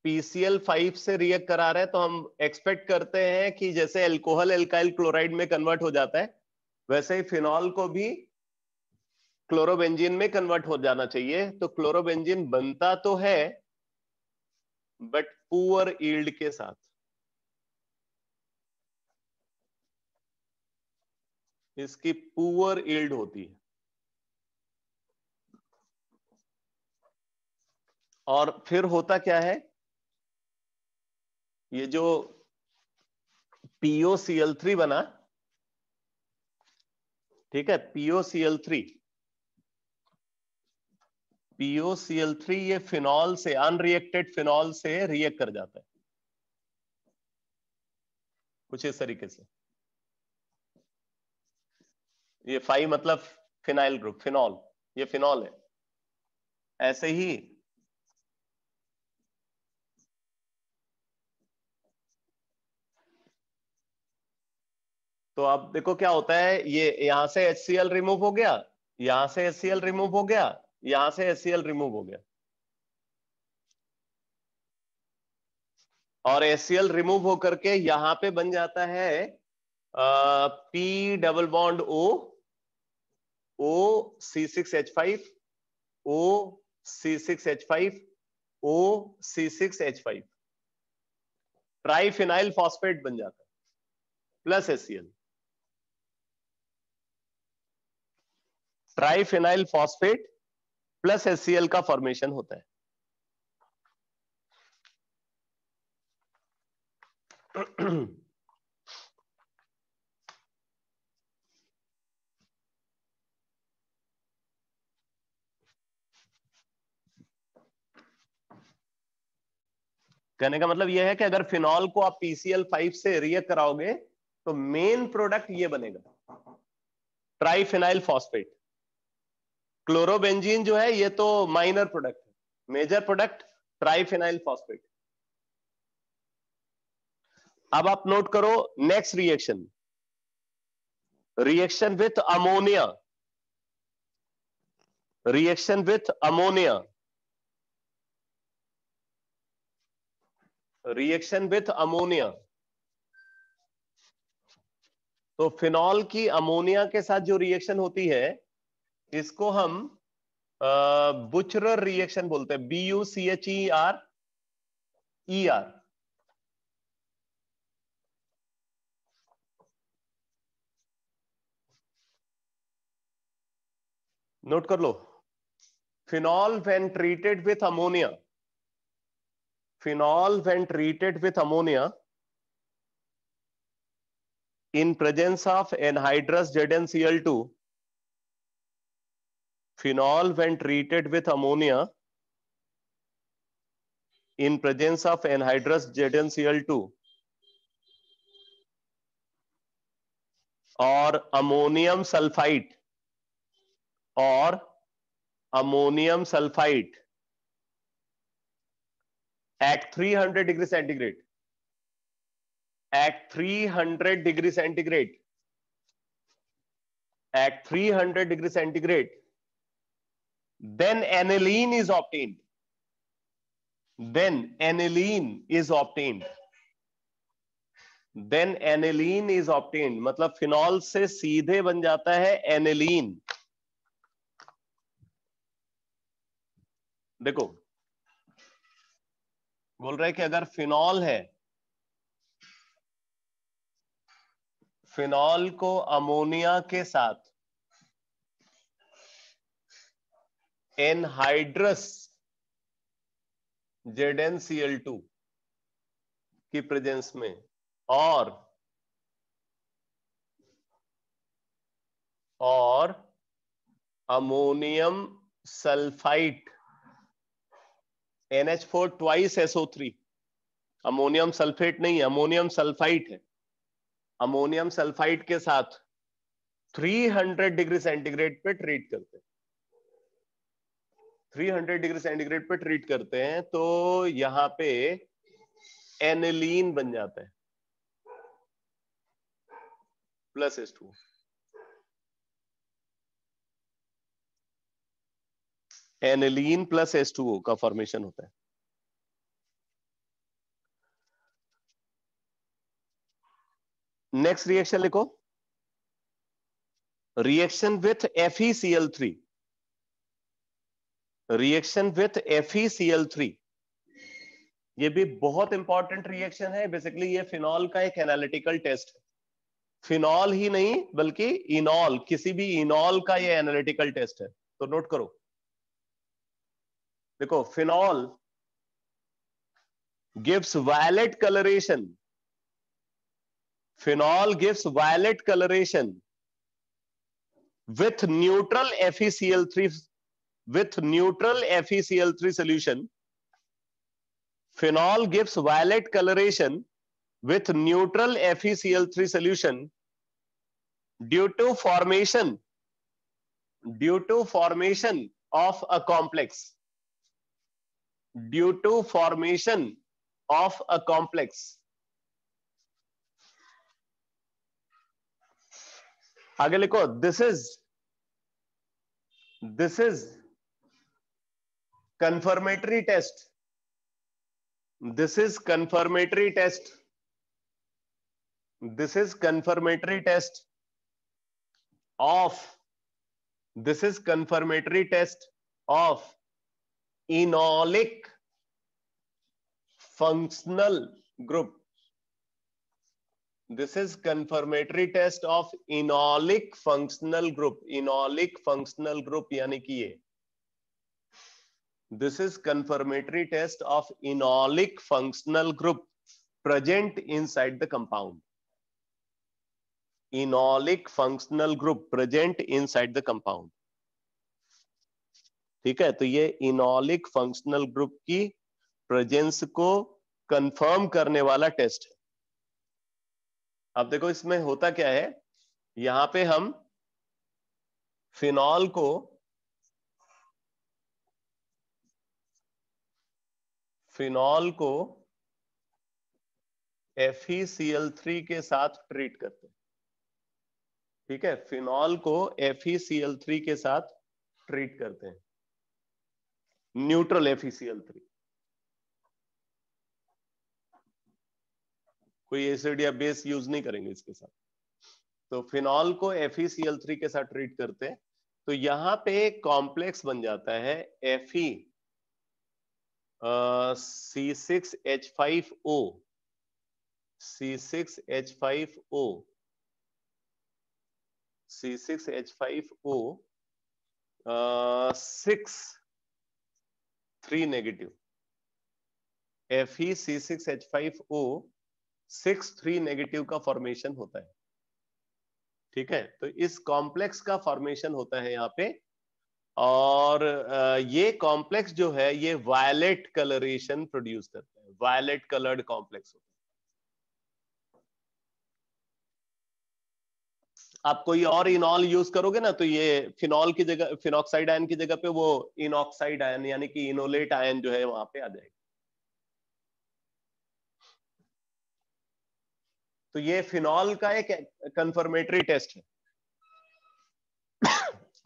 PCl5 से रिएक्ट करा रहे हैं तो हम एक्सपेक्ट करते हैं कि जैसे अल्कोहल एल्काइल क्लोराइड में कन्वर्ट हो जाता है, वैसे ही फिनॉल को भी क्लोरोबेंजीन में कन्वर्ट हो जाना चाहिए। तो क्लोरोबेंजीन बनता तो है बट पुअर यील्ड के साथ, इसकी पुअर यील्ड होती है। और फिर होता क्या है, ये जो POCl3 बना, ठीक है, POCl3 ये फिनॉल से, अनरिएक्टेड फिनॉल से रिएक्ट कर जाता है कुछ इस तरीके से। ये 5 मतलब फिनाइल ग्रुप, फिनॉल, ये फिनॉल है। ऐसे ही तो अब देखो क्या होता है, ये यहां से HCl रिमूव हो गया, यहां से HCl रिमूव हो गया, यहां से HCl रिमूव हो गया, और HCl रिमूव होकर के यहां पे बन जाता है P double bond O C6H5 O C6H5 O C6H5, triphenyl phosphate बन जाता है plus HCl। Triphenyl phosphate plus HCl का फॉर्मेशन होता है। कहने का मतलब यह है कि अगर फिनॉल को आप PCl5 से रिएक्ट कराओगे तो मेन प्रोडक्ट ये बनेगा, ट्राइफिनाइल फॉस्फेट। क्लोरोबेंजीन जो है ये तो माइनर प्रोडक्ट है, मेजर प्रोडक्ट ट्राइफिनाइल फॉस्फेट। अब आप नोट करो next reaction, reaction with ammonia, reaction with ammonia, reaction with ammonia. तो फिनॉल की अमोनिया के साथ जो रिएक्शन होती है इसको हम बुचरर रिएक्शन बोलते हैं, BUCHER। नोट कर लो, phenol when treated with ammonia, phenol when treated with ammonia in presence of anhydrous ZnCl2, phenol when treated with ammonia in presence of anhydrous ZnCl2 और अमोनियम सल्फाइड, और ammonium sulphide at 300 degree centigrade, at 300 degree centigrade, at 300 degree centigrade, then aniline is obtained, then aniline is obtained, then aniline is obtained, मतलब फिनॉल से सीधे बन जाता है एनिलीन। देखो बोल रहे हैं कि अगर फिनॉल है, फिनॉल को अमोनिया के साथ एनहाइड्रस ZnCl2 की प्रेजेंस में और ammonium sulphide NH4 twice SO3, ammonium sulphate नहीं है, अमोनियम सल्फाइड है, अमोनियम सल्फाइड के साथ 300 डिग्री सेंटीग्रेड पे ट्रीट करते हैं, 300 डिग्री सेंटीग्रेड पे ट्रीट करते हैं, तो यहां पे एनिलीन बन जाता है plus H2। Aniline plus H2O का फॉर्मेशन होता है। नेक्स्ट रिएक्शन लिखो, reaction with FeCl3, reaction with FeCl3, ये भी बहुत इंपॉर्टेंट रिएक्शन है। बेसिकली ये फिनॉल का एक एनालिटिकल टेस्ट है। फिनॉल ही नहीं बल्कि इनॉल, किसी भी इनॉल का ये एनालिटिकल टेस्ट है, तो नोट करो। देखो, phenol gives violet coloration, phenol gives violet coloration with neutral FeCl3, with neutral FeCl3 solution. Phenol gives violet coloration with neutral FeCl3 solution due to formation of a complex, due to formation of a complex. आगे लिखो, this is confirmatory test, this is confirmatory test, this is confirmatory test of, this is confirmatory test of enolic functional group. This is confirmatory test of enolic functional group, enolic functional group यानी कि ये, this is confirmatory test of enolic functional group present inside the compound, enolic functional group present inside the compound. ठीक है, तो ये इनॉलिक फंक्शनल ग्रुप की प्रेजेंस को कंफर्म करने वाला टेस्ट है। अब देखो इसमें होता क्या है, यहां पे हम फिनॉल को FeCl3 के साथ ट्रीट करते हैं। ठीक है, फिनॉल को FeCl3 के साथ ट्रीट करते हैं, न्यूट्रल FeCl3, कोई एसिड या बेस यूज नहीं करेंगे इसके साथ। तो फिनॉल को FeCl3 के साथ ट्रीट करते हैं, तो यहां पे एक कॉम्प्लेक्स बन जाता है C6H5O, C6H5O, C6H5O 6,3 negative, FeC6H5O 6,3 negative का फॉर्मेशन होता है। ठीक है, तो इस कॉम्प्लेक्स का फॉर्मेशन होता है यहाँ पे, और ये कॉम्प्लेक्स जो है ये वायलेट कलरेशन प्रोड्यूस करता है, वायलेट कलर्ड कॉम्प्लेक्स होता है। आप कोई और इनॉल यूज करोगे ना, तो ये फिनॉल की जगह, फिनॉक्साइड आयन की जगह पे वो इनॉक्साइड आयन यानी कि इनोलेट आयन जो है वहां पे आ जाएगा। तो ये फिनॉल का एक कंफर्मेटरी टेस्ट है।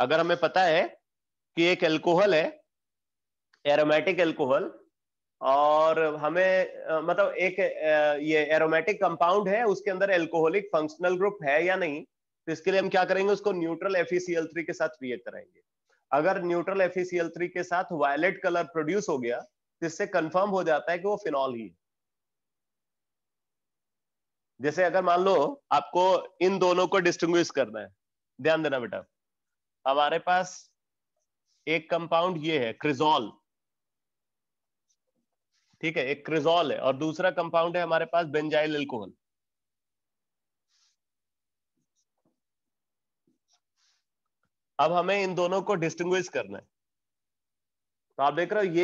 अगर हमें पता है कि एक एल्कोहल है, एरोमेटिक एल्कोहल, और हमें मतलब एक ये एरोमेटिक कंपाउंड है, उसके अंदर एल्कोहलिक फंक्शनल ग्रुप है या नहीं, तो इसके लिए हम क्या करेंगे, उसको न्यूट्रल FeCl3 के साथ रिएक्ट कराएंगे। अगर न्यूट्रल FeCl3 के साथ वायलेट कलर प्रोड्यूस हो गया, तो इससे कंफर्म हो जाता है कि वो फिनॉल ही है। जैसे अगर मान लो आपको इन दोनों को डिस्टिंग्विश करना है, ध्यान देना बेटा, हमारे पास एक कंपाउंड ये है क्रिजोल, ठीक है, एक क्रिजोल है, और दूसरा कंपाउंड है हमारे पास बेंजाइल अल्कोहल। अब हमें इन दोनों को डिस्टिंग्विश करना है। तो आप देख रहे हो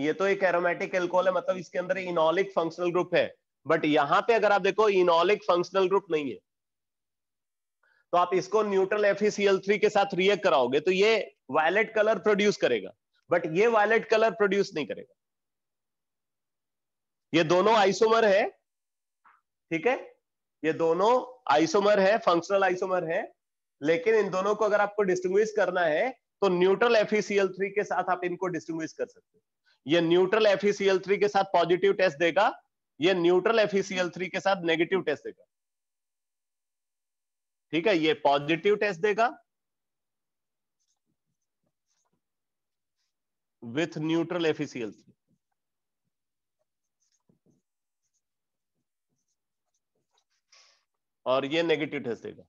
ये तो एक एरोमेटिक एल्कोहल है, मतलब इसके अंदर इनॉलिक फंक्शनल ग्रुप है, बट यहां पे अगर आप देखो इनॉलिक फंक्शनल ग्रुप नहीं है, तो आप इसको न्यूट्रल FeCl3 के साथ रिएक्ट कराओगे तो ये वायलेट कलर प्रोड्यूस करेगा, बट ये वायलेट कलर प्रोड्यूस नहीं करेगा। ये दोनों आइसोमर है, ठीक है, ये दोनों आइसोमर है, फंक्शनल आइसोमर है, लेकिन इन दोनों को अगर आपको डिस्टिंग्विश करना है तो न्यूट्रल FeCl3 के साथ आप इनको डिस्टिंग्विश कर सकते हो। ये न्यूट्रल FeCl3 के साथ पॉजिटिव टेस्ट देगा, ये न्यूट्रल FeCl3 के साथ नेगेटिव टेस्ट देगा। ठीक है, ये पॉजिटिव टेस्ट देगा विथ न्यूट्रल FeCl3, और ये नेगेटिव टेस्ट देगा।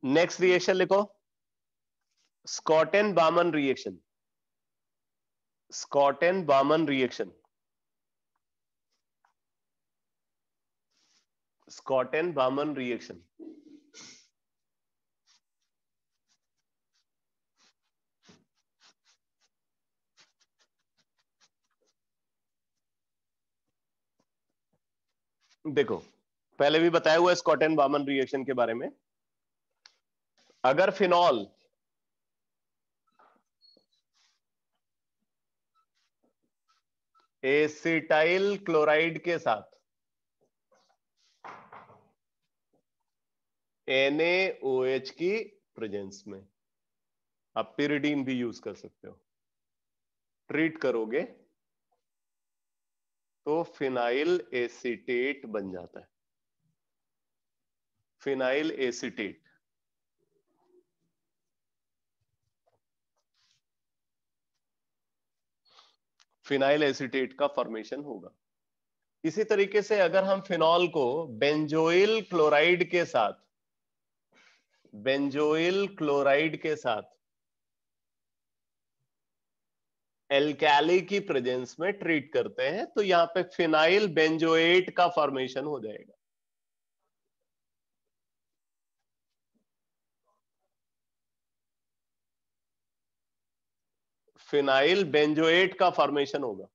नेक्स्ट रिएक्शन लिखो, Scott and Baumann reaction. Scott and Baumann reaction. Scott and Baumann reaction. देखो पहले भी बताया हुआ है स्कॉट एंड बामन रिएक्शन के बारे में। अगर फिनॉल एसिटाइल क्लोराइड के साथ NaOH की प्रेजेंस में, आप पिरिडीन भी यूज कर सकते हो, ट्रीट करोगे तो फिनाइल एसीटेट बन जाता है। Phenyl acetate. फिनाइल एसीटेट का फॉर्मेशन होगा। इसी तरीके से अगर हम फिनॉल को बेंजोइल क्लोराइड के साथ, बेंजोइल क्लोराइड के साथ एल्कैली की प्रेजेंस में ट्रीट करते हैं तो यहां पे फिनाइल बेंजोएट का फॉर्मेशन हो जाएगा। फिनाइल बेंजोएट का फॉर्मेशन होगा।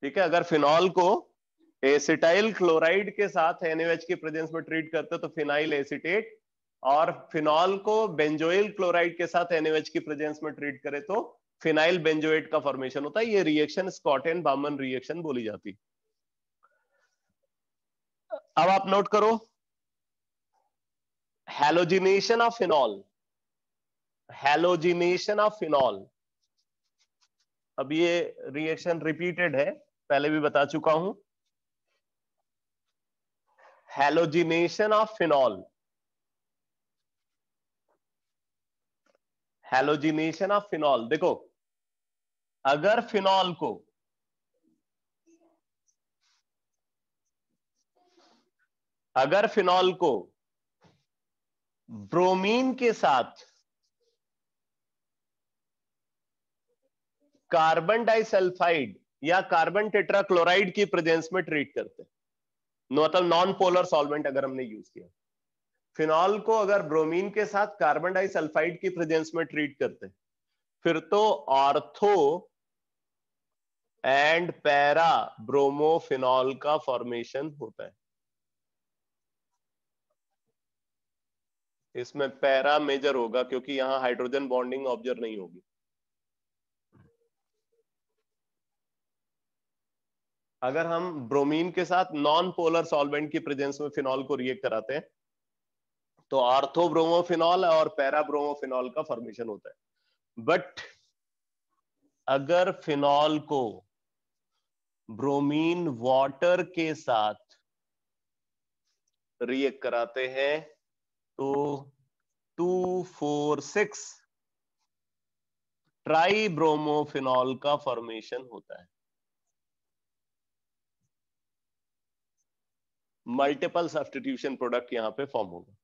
ठीक है, अगर फिनॉल को एसिटाइल क्लोराइड के साथ NaOH की प्रेजेंस में ट्रीट करते तो फिनाइल एसीटेट, और फिनॉल को बेंजोइल क्लोराइड के साथ NaOH की प्रेजेंस में ट्रीट करे तो फिनाइल बेंजोएट का फॉर्मेशन होता है। ये reaction Scott and Baumann reaction बोली जाती। अब आप नोट करो, halogenation of phenol. Halogenation of phenol, अब ये रिएक्शन रिपीटेड है, पहले भी बता चुका हूं। Halogenation of phenol. Halogenation of phenol, देखो अगर फिनॉल को ब्रोमीन के साथ कार्बन डाइसल्फाइड या कार्बन टेट्राक्लोराइड की प्रेजेंस में ट्रीट करते हैं, मतलब नॉन पोलर सॉल्वेंट अगर हमने यूज किया, फिनॉल को अगर ब्रोमीन के साथ कार्बन डाइसल्फाइड की प्रेजेंस में ट्रीट करते हैं, फिर तो ऑर्थो एंड पैरा ब्रोमोफिनॉल का फॉर्मेशन होता है। इसमें पैरा मेजर होगा क्योंकि यहां हाइड्रोजन बॉन्डिंग ऑब्जर्व नहीं होगी। अगर हम ब्रोमीन के साथ नॉन पोलर सॉल्वेंट की प्रेजेंस में फिनॉल को रिएक्ट कराते हैं तो ऑर्थोब्रोमोफिनॉल और पैराब्रोमोफिनॉल का फॉर्मेशन होता है। बट अगर फिनॉल को ब्रोमीन वाटर के साथ रिएक्ट कराते हैं तो 2,4,6 ट्राइब्रोमोफिनॉल का फॉर्मेशन होता है। मल्टीपल सब्स्टिट्यूशन प्रोडक्ट यहां पे फॉर्म होगा।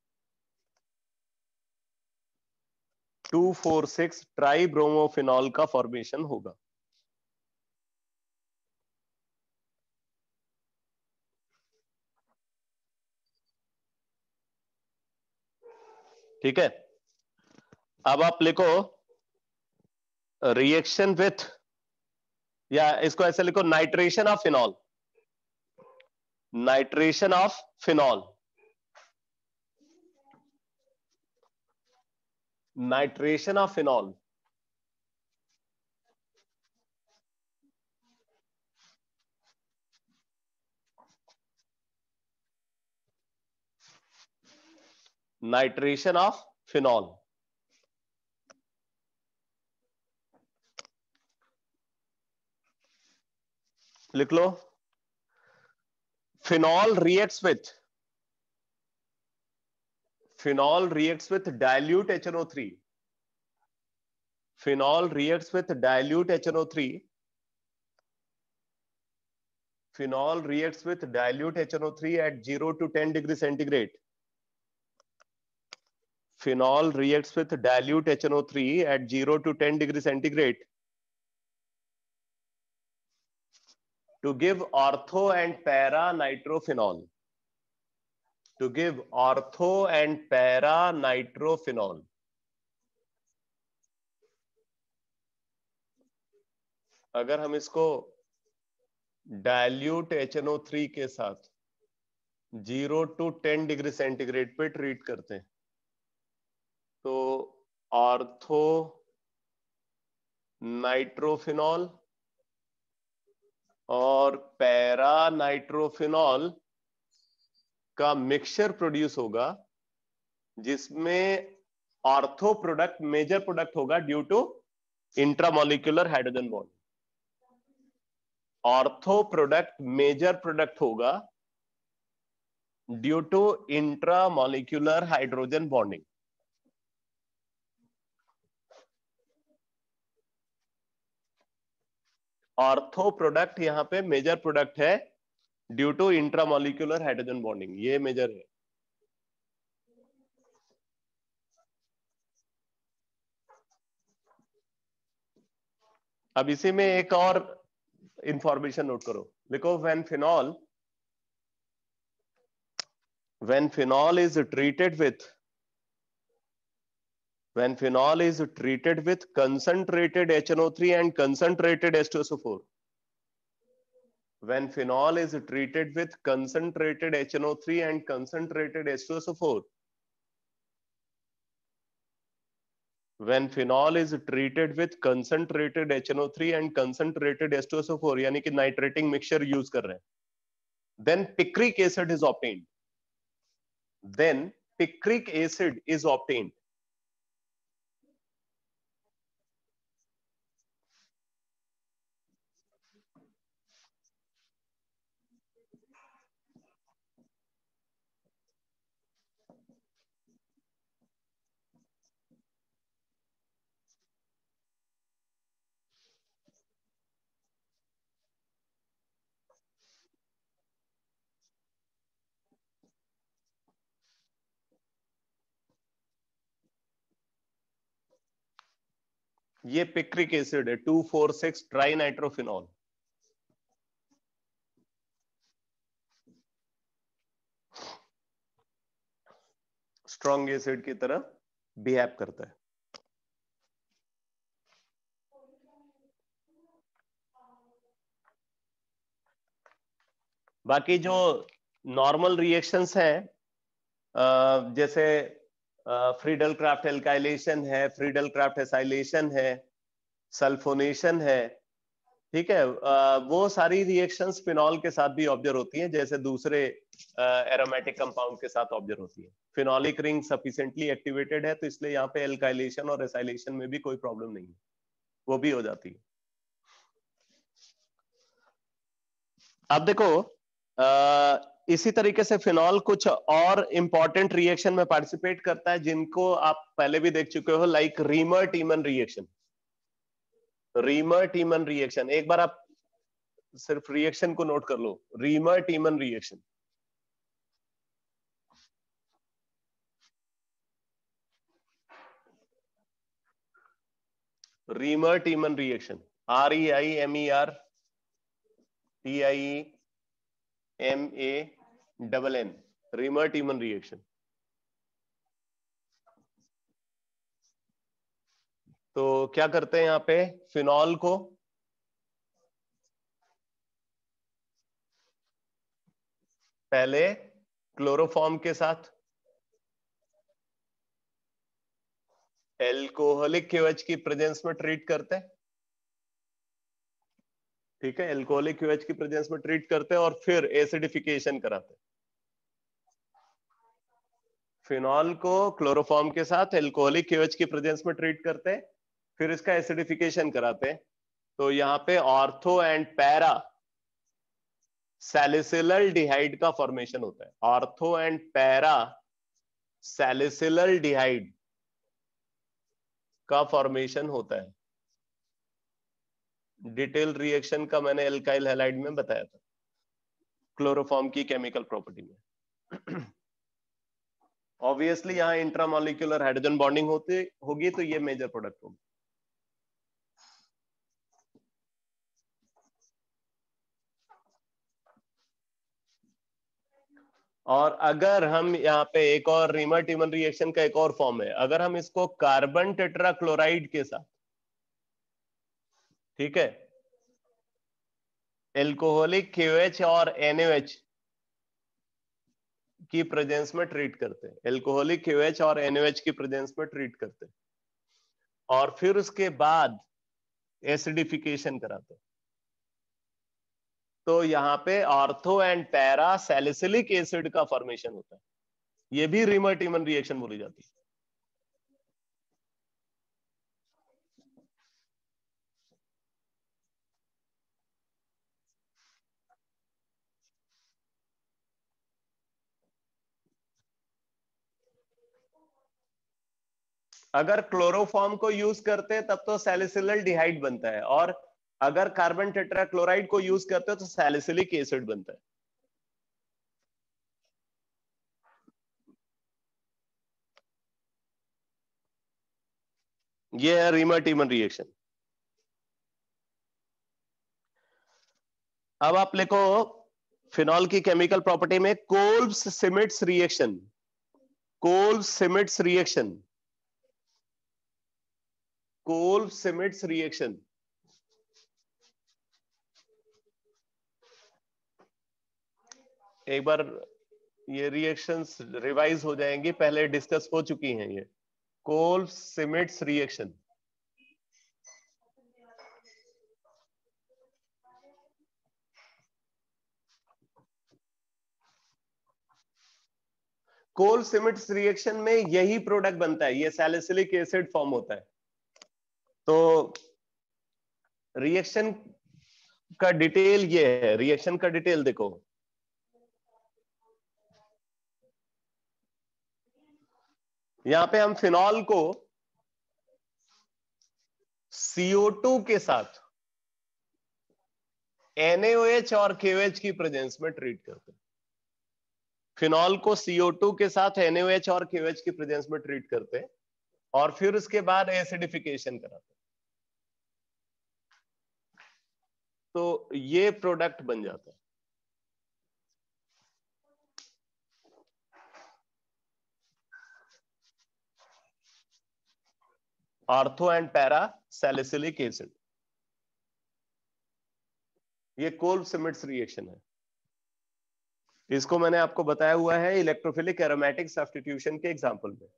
2,4,6 ट्राइब्रोमोफिनॉल का फॉर्मेशन होगा। ठीक है, अब आप लिखो रिएक्शन विथ, या इसको ऐसे लिखो, nitration of phenol. Nitration of phenol. Nitration of phenol. Nitration of phenol. लिख लो, phenol reacts with dilute HNO3. Phenol reacts with dilute HNO3. Phenol reacts with dilute HNO3 at 0 to 10 degrees centigrade. Phenol reacts with dilute HNO3 at 0 to 10 degrees centigrade to give ortho and para nitrophenol. To give ortho and para nitrophenol. अगर हम इसको डाइल्यूट HNO3 के साथ 0 to 10 डिग्री सेंटीग्रेड पे ट्रीट करते हैं तो ऑर्थो नाइट्रोफिनॉल और पैरा नाइट्रोफिनॉल का मिक्सचर प्रोड्यूस होगा जिसमें ऑर्थो प्रोडक्ट मेजर प्रोडक्ट होगा due to intramolecular hydrogen bond. Ortho product major product होगा due to intramolecular hydrogen bonding. Ortho product यहां पे मेजर प्रोडक्ट है due to intramolecular hydrogen bonding, ये मेजर है। अब इसी में एक और इंफॉर्मेशन नोट करो, लिखो when phenol is treated with concentrated HNO3 and concentrated H2SO4. When phenol is treated with concentrated HNO3 and concentrated H2SO4. When phenol is treated with concentrated HNO3 and concentrated H2SO4, यानी कि नाइट्रेटिंग मिक्सचर यूज कर रहे हैं, then picric acid is obtained. Then picric acid is obtained. ये पिक्रिक एसिड है 2,4,6 ट्राइनाइट्रोफिनॉल। स्ट्रॉन्ग एसिड की तरह बिहेव करता है। बाकी जो नॉर्मल रिएक्शंस हैं जैसे फ्रीडल क्राफ्ट एल्काइलेशन है, फ्रीडल क्राफ्ट एसाइलेशन है, सल्फोनेशन है, ठीक है, वो सारी रिएक्शंस फिनॉल के साथ भी ऑब्जर्व होती हैं जैसे दूसरे एरोमेटिक कंपाउंड के साथ ऑब्जर्व होती है। फिनॉलिक रिंग सफिशिएंटली एक्टिवेटेड है तो इसलिए यहाँ पे एल्काइलेशन और एसाइलेशन में भी कोई प्रॉब्लम नहीं है, वो भी हो जाती है। अब देखो इसी तरीके से फिनॉल कुछ और इंपॉर्टेंट रिएक्शन में पार्टिसिपेट करता है जिनको आप पहले भी देख चुके हो, like reamer टीमन reaction. Reamer टीमन reaction, एक बार आप सिर्फ रिएक्शन को नोट कर लो, reamer टीमन reaction. Reamer टीमन reaction, REIMER TIEMANN, reamer टीमन reaction. तो क्या करते हैं यहाँ पे, फिनॉल को पहले क्लोरोफॉर्म के साथ एल्कोहलिक KOH की प्रेजेंस में ट्रीट करते हैं, ठीक है, एल्कोहलिक KOH की प्रेजेंस में ट्रीट करते हैं और फिर एसिडिफिकेशन कराते हैं। फिनॉल को क्लोरोफॉर्म के साथ एल्कोहलिक KOH की प्रेजेंस में ट्रीट करते हैं, फिर इसका एसिडिफिकेशन कराते हैं। तो यहाँ पे ऑर्थो एंड पैरा सैलिसिलल डिहाइड का फॉर्मेशन होता है। ऑर्थो एंड पैरा सैलिसिलल डिहाइड का फॉर्मेशन होता है। डिटेल रिएक्शन का मैंने एल्काइल हैलाइड में बताया था, क्लोरोफॉर्म की केमिकल प्रॉपर्टी में। ऑब्वियसली यहां इंट्रामोलिक्यूलर हाइड्रोजन बॉन्डिंग होगी, तो ये मेजर प्रोडक्ट होगी। और अगर हम यहाँ पे एक और रीमर टीमन रिएक्शन का एक और फॉर्म है, अगर हम इसको कार्बन टेट्राक्लोराइड के साथ, ठीक है, एल्कोहलिक KOH और NaOH की प्रेजेंस में ट्रीट करते हैं, एल्कोहलिक KOH और NaOH की प्रेजेंस में ट्रीट करते हैं, और फिर उसके बाद एसिडिफिकेशन कराते हैं, तो यहाँ पे ortho and para salicylic acid का फॉर्मेशन होता है। ये भी रीमर टीमन रिएक्शन बोली जाती है। अगर क्लोरोफॉर्म को यूज करते हैं तब तो सैलिसिलल डिहाइड बनता है, और अगर कार्बन टेट्राक्लोराइड को यूज करते हो तो सैलिसिलिक एसिड बनता है। ये है रीमर टीमन रिएक्शन। अब आप लिखो फिनॉल की केमिकल प्रॉपर्टी में Kolbe's Schmitt reaction, Kolbe's Schmitt reaction, Kolbe's Schmitt reaction. एक बार ये रिएक्शंस रिवाइज हो जाएंगी, पहले डिस्कस हो चुकी हैं ये। Kolbe's Schmitt reaction, Kolbe's Schmitt reaction में यही प्रोडक्ट बनता है, ये सैलिसिलिक एसिड फॉर्म होता है। तो रिएक्शन का डिटेल ये है, रिएक्शन का डिटेल देखो, यहां पे हम फिनॉल को CO2 के साथ NaOH और KOH की प्रेजेंस में ट्रीट करते हैं। फिनॉल को CO2 के साथ NaOH और KOH की प्रेजेंस में ट्रीट करते हैं, और फिर उसके बाद एसिडिफिकेशन कराते हैं, तो ये प्रोडक्ट बन जाता है। Ortho and para salicylic acid, ये कोल्ब्स सिमिट्स रिएक्शन है। इसको मैंने आपको बताया हुआ है इलेक्ट्रोफिलिक एरोमेटिक सब्स्टिट्यूशन के एग्जांपल में।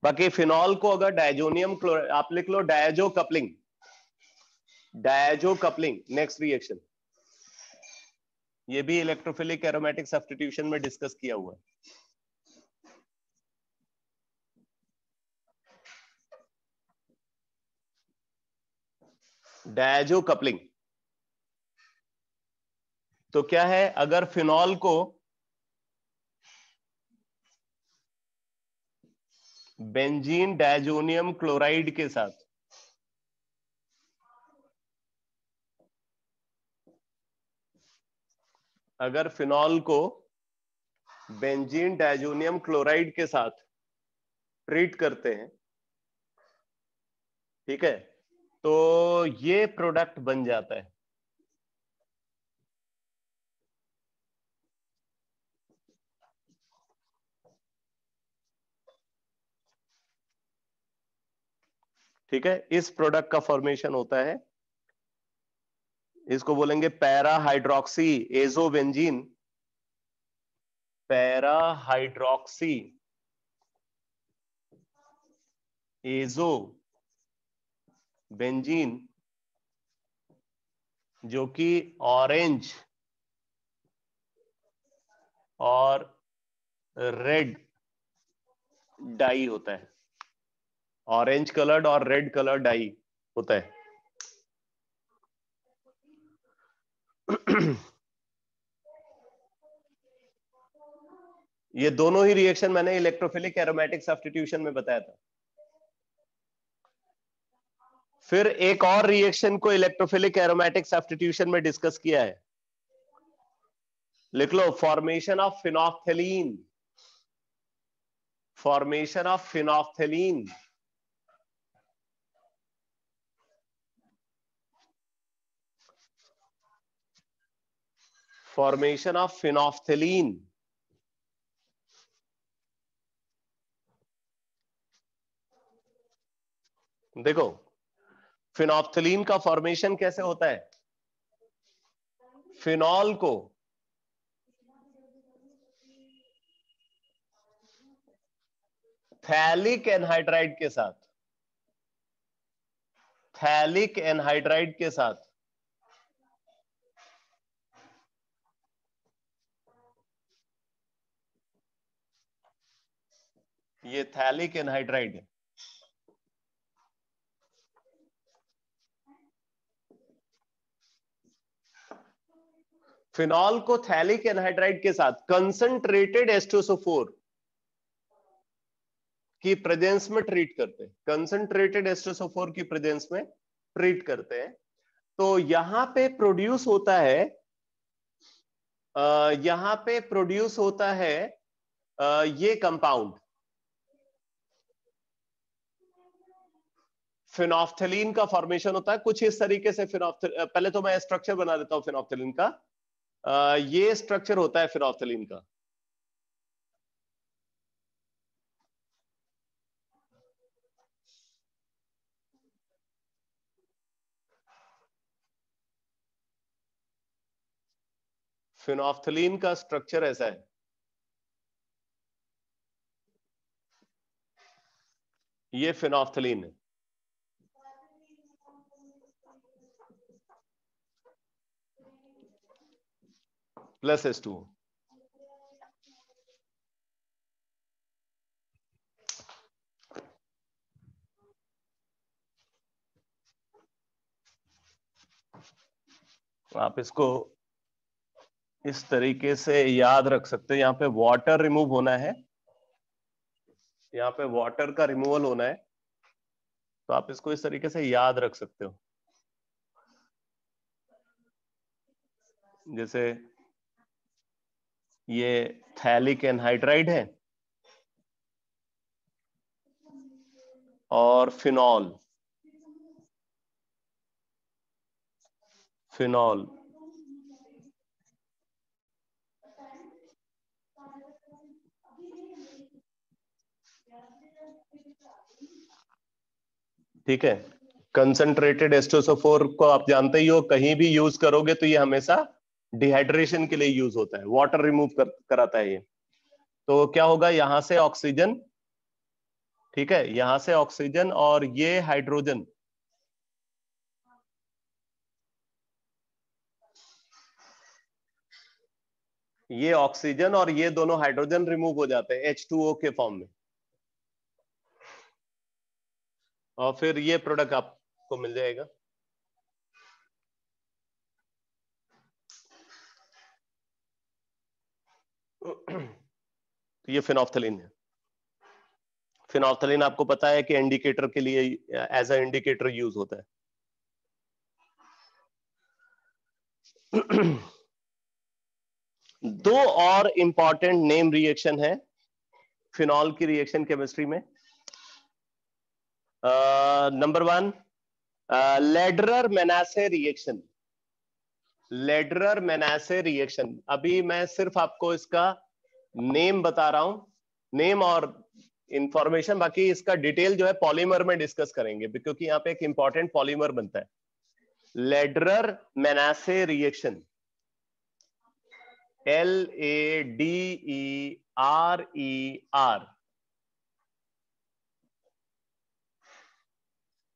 बाकी फिनॉल को अगर डायजोनियम क्लोराइड, आप लिख लो diazo coupling, diazo coupling next reaction, ये भी इलेक्ट्रोफिलिक एरोमेटिक सब्स्टिट्यूशन में डिस्कस किया हुआ है। डायजो कपलिंग तो क्या है, अगर फिनॉल को बेंजीन डायजोनियम क्लोराइड के साथ अगर फिनॉल को बेंजीन डायजोनियम क्लोराइड के साथ ट्रीट करते हैं, ठीक है, तो ये प्रोडक्ट बन जाता है। ठीक है, इस प्रोडक्ट का फॉर्मेशन होता है, इसको बोलेंगे para hydroxy azobenzene, para hydroxy azo benzene जो कि ऑरेंज और रेड डाई होता है, ऑरेंज कलर्ड और रेड कलर डाई होता है। ये दोनों ही रिएक्शन मैंने इलेक्ट्रोफिलिक एरोमेटिक सब्स्टिट्यूशन में बताया था। फिर एक और रिएक्शन को इलेक्ट्रोफिलिक एरोमेटिक सब्स्टिट्यूशन में डिस्कस किया है, लिख लो, formation of phenolphthalein. Formation of phenolphthalein. Formation of phenolphthalein. देखो फिनोफ्थेलीन का फॉर्मेशन कैसे होता है, फिनॉल को थैलिक एनहाइड्राइड के साथ, थैलिक एनहाइड्राइड के साथ ये थैलिक एनहाइड्राइड है, फिनॉल को थैलिक एनहाइड्राइड के साथ कंसंट्रेटेड H2SO4 की प्रेजेंस में ट्रीट करते हैं, कंसंट्रेटेड H2SO4 की प्रेजेंस में ट्रीट करते हैं। तो यहां पे प्रोड्यूस होता है, यहां पे प्रोड्यूस होता है ये कंपाउंड फिनोफ्थेलीन का फॉर्मेशन होता है कुछ इस तरीके से। पहले तो मैं स्ट्रक्चर बना देता हूं फिनोफ्थेलीन का। ये स्ट्रक्चर होता है फिनोफ्थेलीन का। फिनोफ्थेलीन का स्ट्रक्चर ऐसा है, ये फिनोफ्थेलीन है, प्लस H2O। आप इसको इस तरीके से याद रख सकते हैं, यहां पे वाटर रिमूव होना है, यहां पे वाटर का रिमूवल होना है, तो आप इसको इस तरीके से याद रख सकते हो। जैसे ये थैलिक एनहाइड्राइड है और फिनॉल, फिनॉल ठीक है। कंसंट्रेटेड H2SO4 को आप जानते ही हो, कहीं भी यूज करोगे तो ये हमेशा डिहाइड्रेशन के लिए यूज होता है, वाटर रिमूव कराता है ये। तो क्या होगा, यहां से ऑक्सीजन, ठीक है, यहां से ऑक्सीजन और ये हाइड्रोजन, ये ऑक्सीजन और ये दोनों हाइड्रोजन रिमूव हो जाते हैं H2O के फॉर्म में, और फिर ये प्रोडक्ट आपको मिल जाएगा। ये फिनोफ्थेलीन है। फिनोफ्थेलीन आपको पता है कि इंडिकेटर के लिए एज अ इंडिकेटर यूज होता है। दो और इंपॉर्टेंट नेम रिएक्शन है फिनॉल की रिएक्शन केमिस्ट्री में। Number 1, Lederer Manasse reaction. Lederer Manasse reaction, अभी मैं सिर्फ आपको इसका नेम बता रहा हूं, नेम और इंफॉर्मेशन, बाकी इसका डिटेल जो है पॉलीमर में डिस्कस करेंगे, क्योंकि यहां पे एक इंपॉर्टेंट पॉलीमर बनता है, लेडरर मेनासे रिएक्शन, LADERER।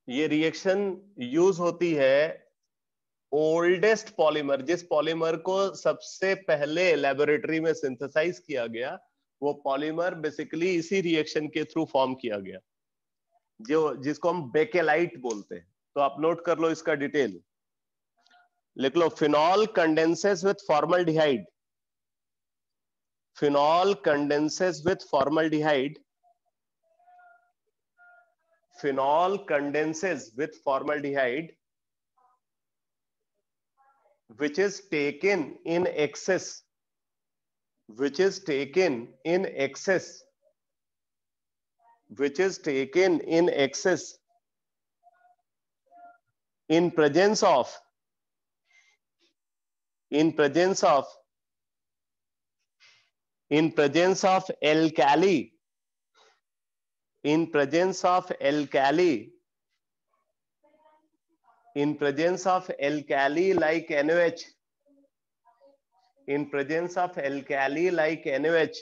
ये रिएक्शन यूज होती है ओल्डेस्ट पॉलीमर, जिस पॉलीमर को सबसे पहले लेबोरेटरी में सिंथेसाइज किया गया, वो पॉलीमर बेसिकली इसी रिएक्शन के थ्रू फॉर्म किया गया, जिसको हम बेकेलाइट बोलते हैं। तो आप नोट कर लो इसका डिटेल, लिख लो। Phenol condenses with formaldehyde, phenol condenses with formaldehyde, phenol condenses with formaldehyde which is taken in excess, which is taken in excess, which is taken in excess in presence of, in presence of, in presence of alkali, in presence of alkali, in presence of alkali like NaOH, in presence of alkali like NaOH,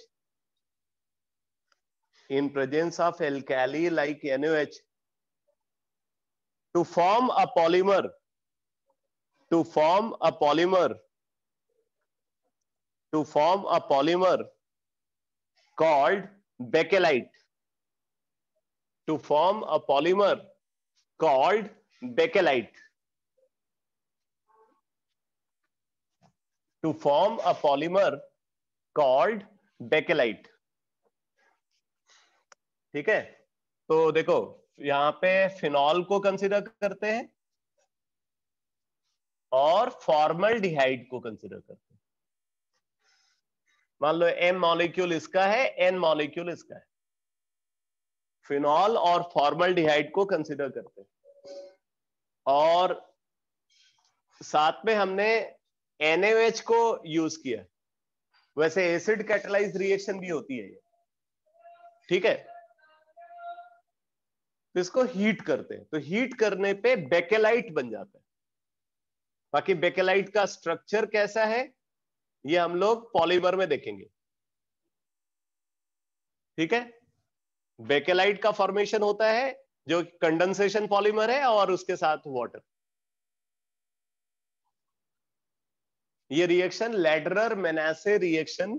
in presence of alkali like NaOH, to form a polymer, to form a polymer, to form a polymer called bakelite, to form a polymer called bakelite, to form a polymer called bakelite। ठीक है, तो देखो यहां पे फिनॉल को कंसीडर करते हैं और फॉर्मल्डिहाइड को कंसीडर करते हैं। मान लो M मॉलिक्यूल इसका है, N मॉलिक्यूल इसका है, फिनॉल और फॉर्मल्डिहाइड को कंसीडर करते हैं, और साथ में हमने NaOH को यूज किया। वैसे एसिड कैटालाइज्ड रिएक्शन भी होती है ये, ठीक है। तो इसको हीट करते हैं, तो हीट करने पे बेकेलाइट बन जाता है। बाकी बेकेलाइट का स्ट्रक्चर कैसा है ये हम लोग पॉलीमर में देखेंगे, ठीक है। बेकेलाइट का फॉर्मेशन होता है जो कंडेंसेशन पॉलीमर है और उसके साथ वाटर। ये रिएक्शन लैडरर मेनासे रिएक्शन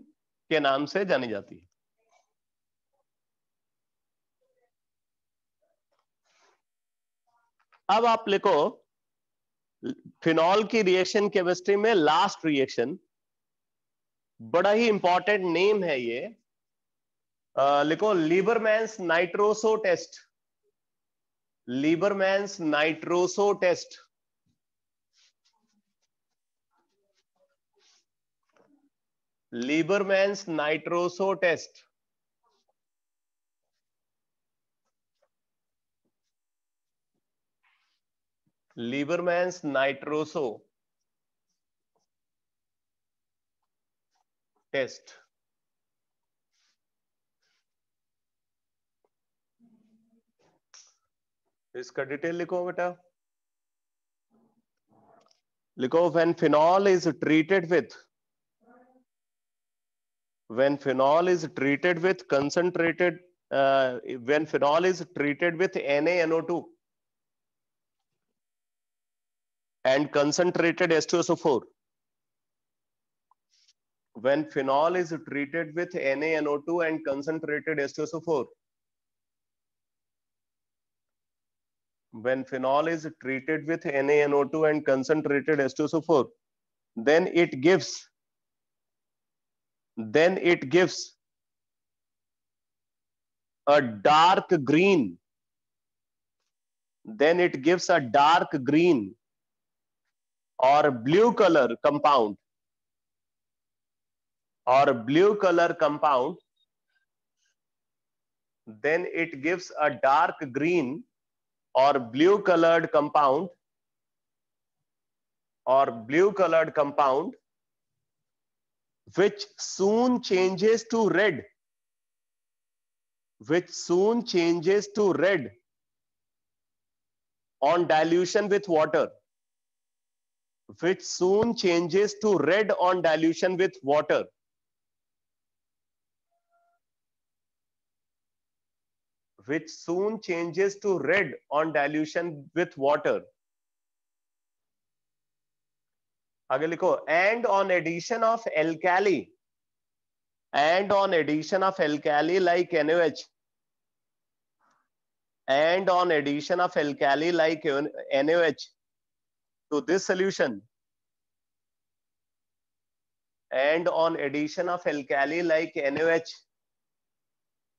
के नाम से जानी जाती है। अब आप लिखो फिनॉल की रिएक्शन केमिस्ट्री में लास्ट रिएक्शन, बड़ा ही इंपॉर्टेंट नेम है ये, लिखो Liebermann's nitroso test, Liebermann's nitroso test. Liebermann's nitroso test, Liebermann's nitroso test. इसका डिटेल लिखो बेटा, लिखो when phenol is treated with, when phenol is treated with concentrated, when phenol is treated with NaNO2 and concentrated H2SO4, when phenol is treated with NaNO2 and concentrated H2SO4, when phenol is treated with NaNO2 and concentrated H2SO4, then it gives a dark green, then it gives a dark green or blue color compound, or blue color compound, then it gives a dark green or blue colored compound, or blue colored compound, which soon changes to red, which soon changes to red on dilution with water, which soon changes to red on dilution with water, which soon changes to red on dilution with water, आगे लिखो, and on addition of alkali, and on addition of alkali like NaOH, and on addition of alkali like NaOH to this solution, and on addition of alkali like NaOH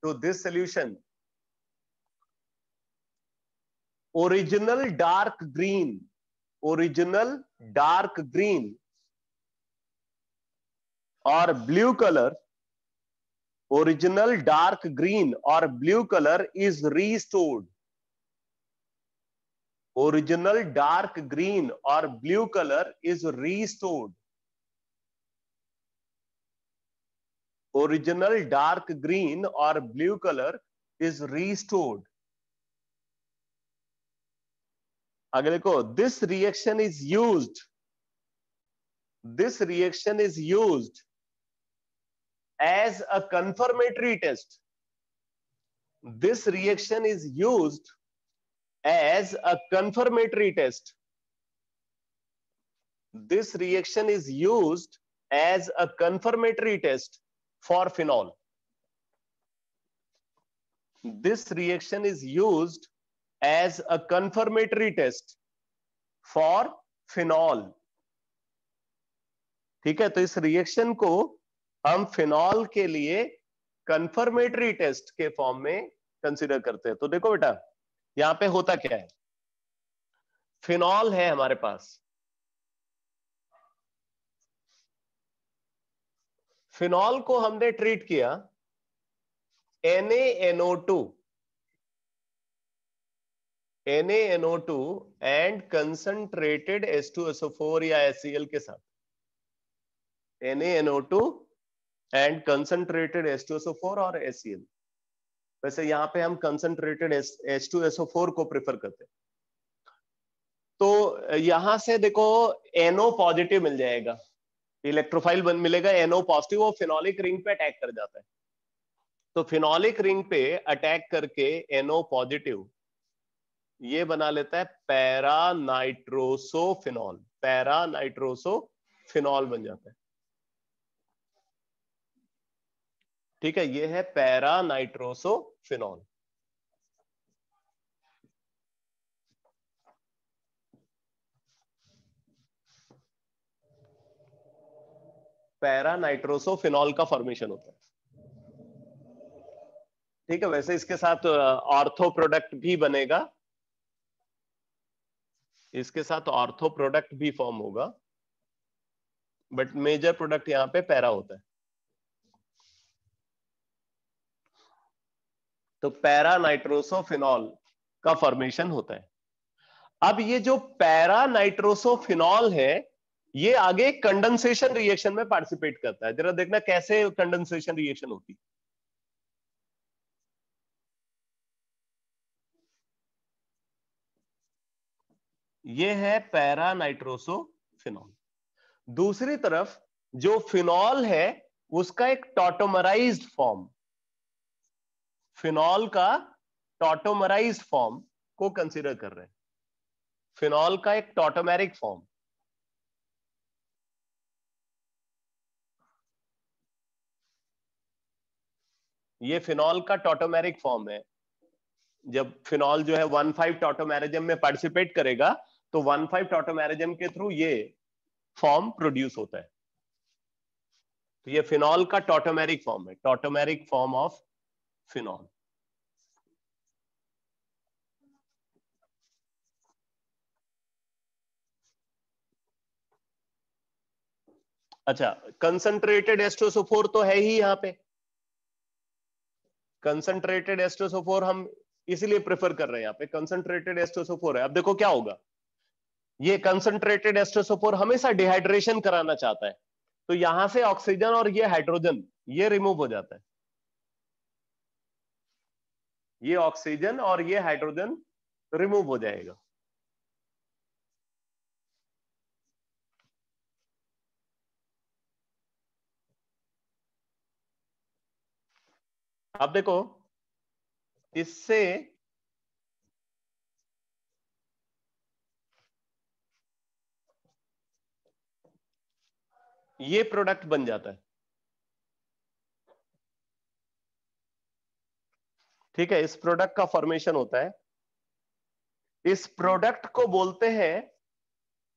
to this solution, original dark green or blue color, original dark green or blue color is restored. Original dark green or blue color is restored. Original dark green or blue color is restored. आगे देखो, this reaction is used as a confirmatory test. This reaction is used as a confirmatory test. This reaction is used as a confirmatory test for phenol. This reaction is used as a confirmatory test for phenol. ठीक है, तो इस रिएक्शन को हम फिनॉल के लिए कंफर्मेटरी टेस्ट के फॉर्म में कंसीडर करते हैं. तो देखो बेटा, यहां पे होता क्या है, फिनॉल है हमारे पास, फिनॉल को हमने ट्रीट किया NaNO2 एंड कंसंट्रेटेड H2SO4 या HCl के साथ. NaNO2 एंड कंसंट्रेटेड H2SO4 और HCl. वैसे यहां पे हम कंसंट्रेटेड H2SO4 को प्रेफर करते हैं. तो यहां से देखो NO पॉजिटिव मिल जाएगा, इलेक्ट्रोफाइल मिलेगा NO पॉजिटिव, वो फिनोलिक रिंग पे अटैक कर जाता है. तो फिनोलिक रिंग पे अटैक करके NO पॉजिटिव ये बना लेता है पैरा नाइट्रोसोफिनॉल. पैरा नाइट्रोसोफिनॉल बन जाता है. ठीक है, ये है पैरा नाइट्रोसोफिनॉल. पैरा नाइट्रोसोफिनॉल का फॉर्मेशन होता है. ठीक है, वैसे इसके साथ ऑर्थो प्रोडक्ट भी बनेगा, इसके साथ ऑर्थो प्रोडक्ट भी फॉर्म होगा, बट मेजर प्रोडक्ट यहां पे पैरा होता है. तो पैरा नाइट्रोसोफिनॉल का फॉर्मेशन होता है. अब ये जो पैरा नाइट्रोसोफिनॉल है, ये आगे कंडेंसेशन रिएक्शन में पार्टिसिपेट करता है. जरा देखना कैसे कंडेंसेशन रिएक्शन होती है. ये है पैरा नाइट्रोसोफिनॉल. दूसरी तरफ जो फिनॉल है उसका एक टॉटोमराइज्ड फॉर्म, फिनॉल का टॉटोमराइज्ड फॉर्म को कंसीडर कर रहे हैं. फिनॉल का एक टॉटोमेरिक फॉर्म, ये फिनॉल का टॉटोमेरिक फॉर्म है. जब फिनॉल जो है 1,5 टॉटोमेरिज्म में पार्टिसिपेट करेगा तो 1,5 टॉटोमेरिज्म के थ्रू ये फॉर्म प्रोड्यूस होता है. तो ये फिनॉल का टॉटोमेरिक फॉर्म है, टॉटोमेरिक फॉर्म ऑफ फिनॉल. अच्छा, कंसंट्रेटेड H2SO4 तो है ही यहां पे. कंसंट्रेटेड H2SO4 हम इसीलिए प्रेफर कर रहे हैं, यहां पे कंसंट्रेटेड H2SO4 है. अब देखो क्या होगा, ये कंसंट्रेटेड H2SO4 हमेशा डिहाइड्रेशन कराना चाहता है. तो यहां से ऑक्सीजन और ये हाइड्रोजन ये रिमूव हो जाता है. ये ऑक्सीजन और ये हाइड्रोजन रिमूव हो जाएगा. अब देखो इससे ये प्रोडक्ट बन जाता है। ठीक है, इस प्रोडक्ट का फॉर्मेशन होता है। इस प्रोडक्ट को बोलते हैं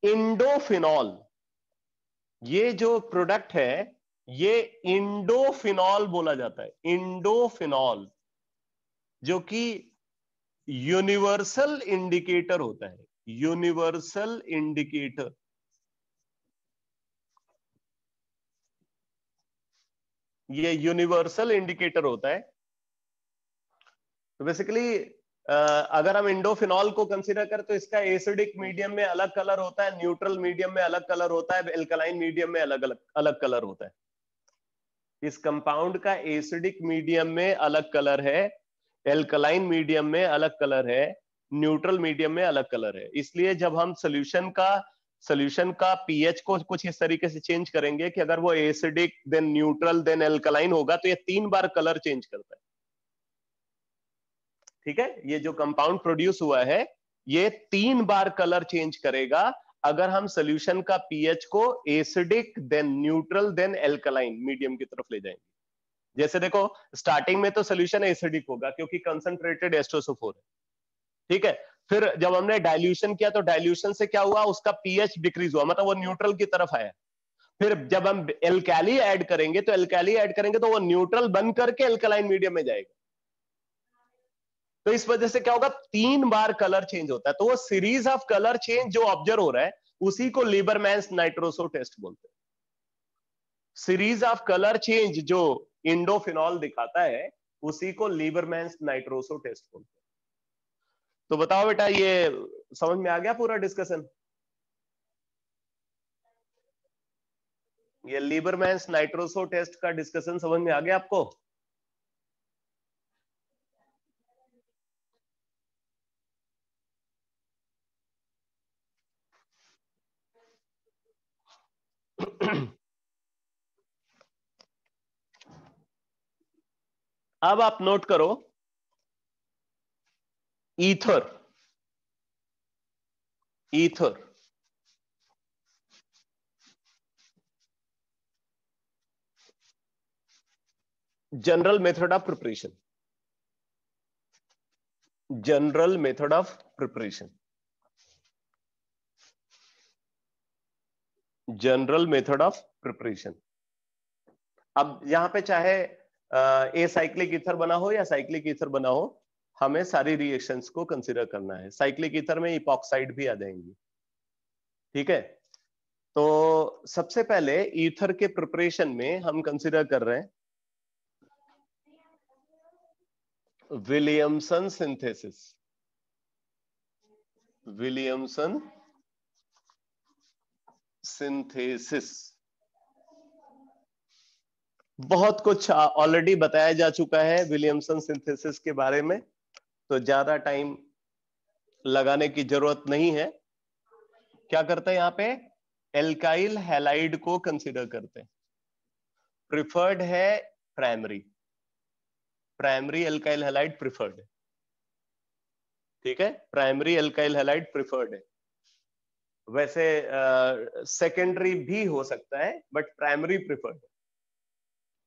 इंडोफिनॉल। ये जो प्रोडक्ट है ये इंडोफिनॉल बोला जाता है, इंडोफिनॉल, जो कि यूनिवर्सल इंडिकेटर होता है, यूनिवर्सल इंडिकेटर। ये यूनिवर्सल इंडिकेटर होता है। तो बेसिकली अगर हम इंडोफिनॉल को कंसीडर करें तो इसका एसिडिक मीडियम में अलग कलर होता है, न्यूट्रल मीडियम में अलग कलर होता है, एल्कलाइन मीडियम में अलग अलग अलग कलर होता है। इस कंपाउंड का एसिडिक मीडियम में अलग कलर है, एल्कलाइन मीडियम में अलग कलर है, न्यूट्रल मीडियम में अलग कलर है। इसलिए जब हम सोल्यूशन का पीएच को कुछ इस तरीके से चेंज करेंगे कि अगर वो acidic then neutral then alkaline होगा तो ये 3 बार कलर चेंज करता है। ठीक है, ये जो कंपाउंड प्रोड्यूस हुआ है ये 3 बार कलर चेंज करेगा अगर हम सोल्यूशन का पीएच को acidic then neutral then alkaline medium की तरफ ले जाएंगे। जैसे देखो स्टार्टिंग में तो सोल्यूशन एसिडिक होगा क्योंकि कंसंट्रेटेड H2SO4 है। ठीक है, फिर जब हमने डाइल्यूशन किया तो डाइल्यूशन से क्या हुआ, उसका पीएच डिक्रीज हुआ, मतलब वो न्यूट्रल की तरफ आया। फिर जब हम एल्कैली ऐड करेंगे तो वो न्यूट्रल बन करके एल्कलाइन मीडियम में जाएगा। तो इस वजह से क्या होगा, 3 बार कलर चेंज होता है। तो वो सीरीज ऑफ कलर चेंज जो ऑब्जर्व हो रहा है उसी को लीबरमैन्स नाइट्रोसो टेस्ट बोलते हैं। सीरीज ऑफ कलर चेंज जो इंडोफिनॉल दिखाता है उसी को लीबरमैन्स नाइट्रोसो टेस्ट बोलते हैं। तो बताओ बेटा, ये समझ में आ गया पूरा डिस्कशन? ये लीबरमैन्स नाइट्रोसो टेस्ट का डिस्कशन समझ में आ गया आपको? अब आप नोट करो, ether, ether general method of preparation, general method of preparation, general method of preparation. अब यहां पे चाहे ए साइक्लिक ईथर बना हो या साइक्लिक ईथर बना हो, हमें सारी रिएक्शंस को कंसीडर करना है। साइक्लिक ईथर में इपॉक्साइड भी आ जाएंगी। ठीक है, तो सबसे पहले ईथर के प्रिपरेशन में हम कंसीडर कर रहे हैं विलियमसन सिंथेसिस, विलियमसन सिंथेसिस। बहुत कुछ ऑलरेडी बताया जा चुका है विलियमसन सिंथेसिस के बारे में, तो ज्यादा टाइम लगाने की जरूरत नहीं है। क्या करते हैं यहाँ पे, एल्काइल हैलाइड को कंसीडर करते हैं। प्रिफर्ड है primary, primary alkyl halide preferred है। ठीक है, प्राइमरी एल्काइल हैलाइड प्रिफर्ड है। वैसे सेकेंडरी भी हो सकता है बट प्राइमरी प्रिफर्ड है।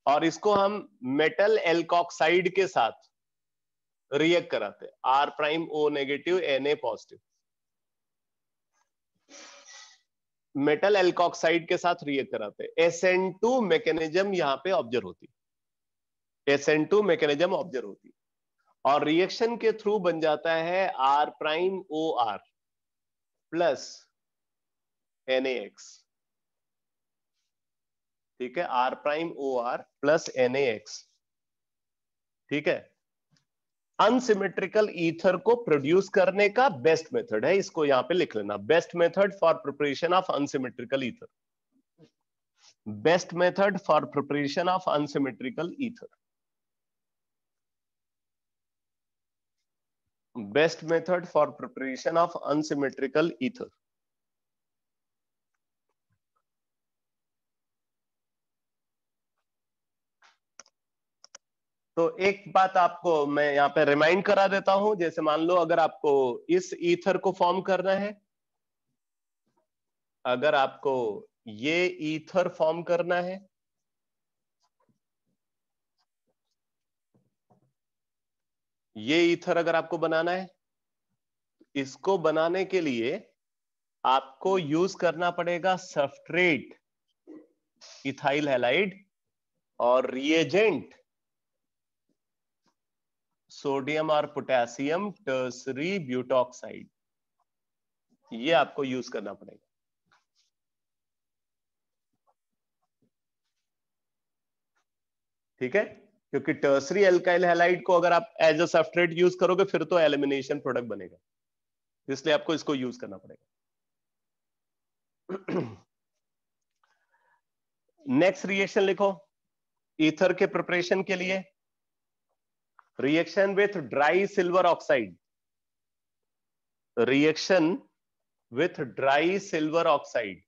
और इसको हम मेटल एल्कोक्साइड के साथ रिएक्ट कराते हैं, R prime O negative Na positive, metal alkoxide के साथ रिएक्ट कराते हैं। SN2 मैकेनिज्म यहां पे ऑब्जर्व होती है, SN2 मैकेनिज्म ऑब्जर्व होती है और रिएक्शन के थ्रू बन जाता है R prime OR plus NaX। ठीक है, R prime OR plus NaX। ठीक है, अनसिमेट्रिकल ईथर को प्रोड्यूस करने का बेस्ट मेथड है, इसको यहां पे लिख लेना, best method for preparation of unsymmetrical ether, best method for preparation of unsymmetrical ether, best method for preparation of unsymmetrical ether. तो एक बात आपको मैं यहाँ पे रिमाइंड करा देता हूं, जैसे मान लो अगर आपको इस ईथर को फॉर्म करना है, अगर आपको ये ईथर फॉर्म करना है, ये ईथर अगर आपको बनाना है, इसको बनाने के लिए आपको यूज करना पड़ेगा सब्सट्रेट इथाइल हैलाइड और रिएजेंट सोडियम और पोटेशियम टर्सरी ब्यूटॉक्साइड, ये आपको यूज करना पड़ेगा। ठीक है, क्योंकि टर्सरी एल्काइल हैलाइड को अगर आप एज अ सब्सट्रेट यूज करोगे फिर तो एलिमिनेशन प्रोडक्ट बनेगा, इसलिए आपको इसको यूज करना पड़ेगा। नेक्स्ट रिएक्शन लिखो ईथर के प्रिपरेशन के लिए, reaction with dry silver oxide, reaction with dry silver oxide,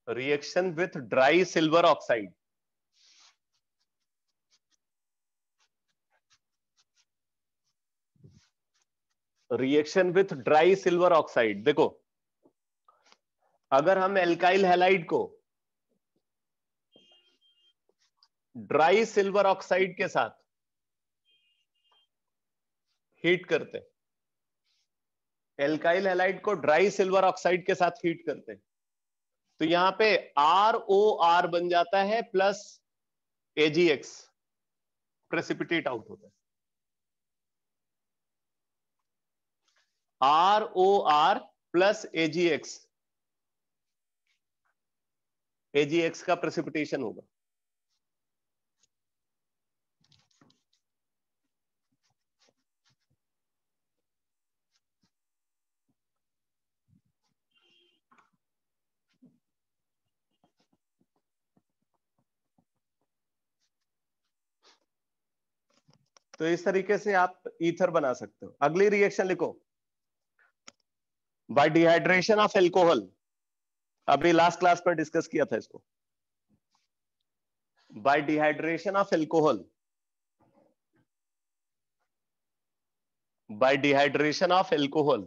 reaction with dry silver oxide. Reaction with dry silver oxide, देखो अगर हम एल्काइल हैलाइड को ड्राई सिल्वर ऑक्साइड के साथ हीट करते, एल्काइल हैलाइड को ड्राई सिल्वर ऑक्साइड के साथ हीट करते, तो यहां पे ROR बन जाता है प्लस AgX, प्रेसिपिटेट आउट होता है। ROR प्लस AgX, AgX का प्रेसिपिटेशन होगा। तो इस तरीके से आप ईथर बना सकते हो। अगली रिएक्शन लिखो बाय डिहाइड्रेशन ऑफ एल्कोहल, अभी लास्ट क्लास में डिस्कस किया था इसको। Bye dehydration of alcohol, bye dehydration of alcohol,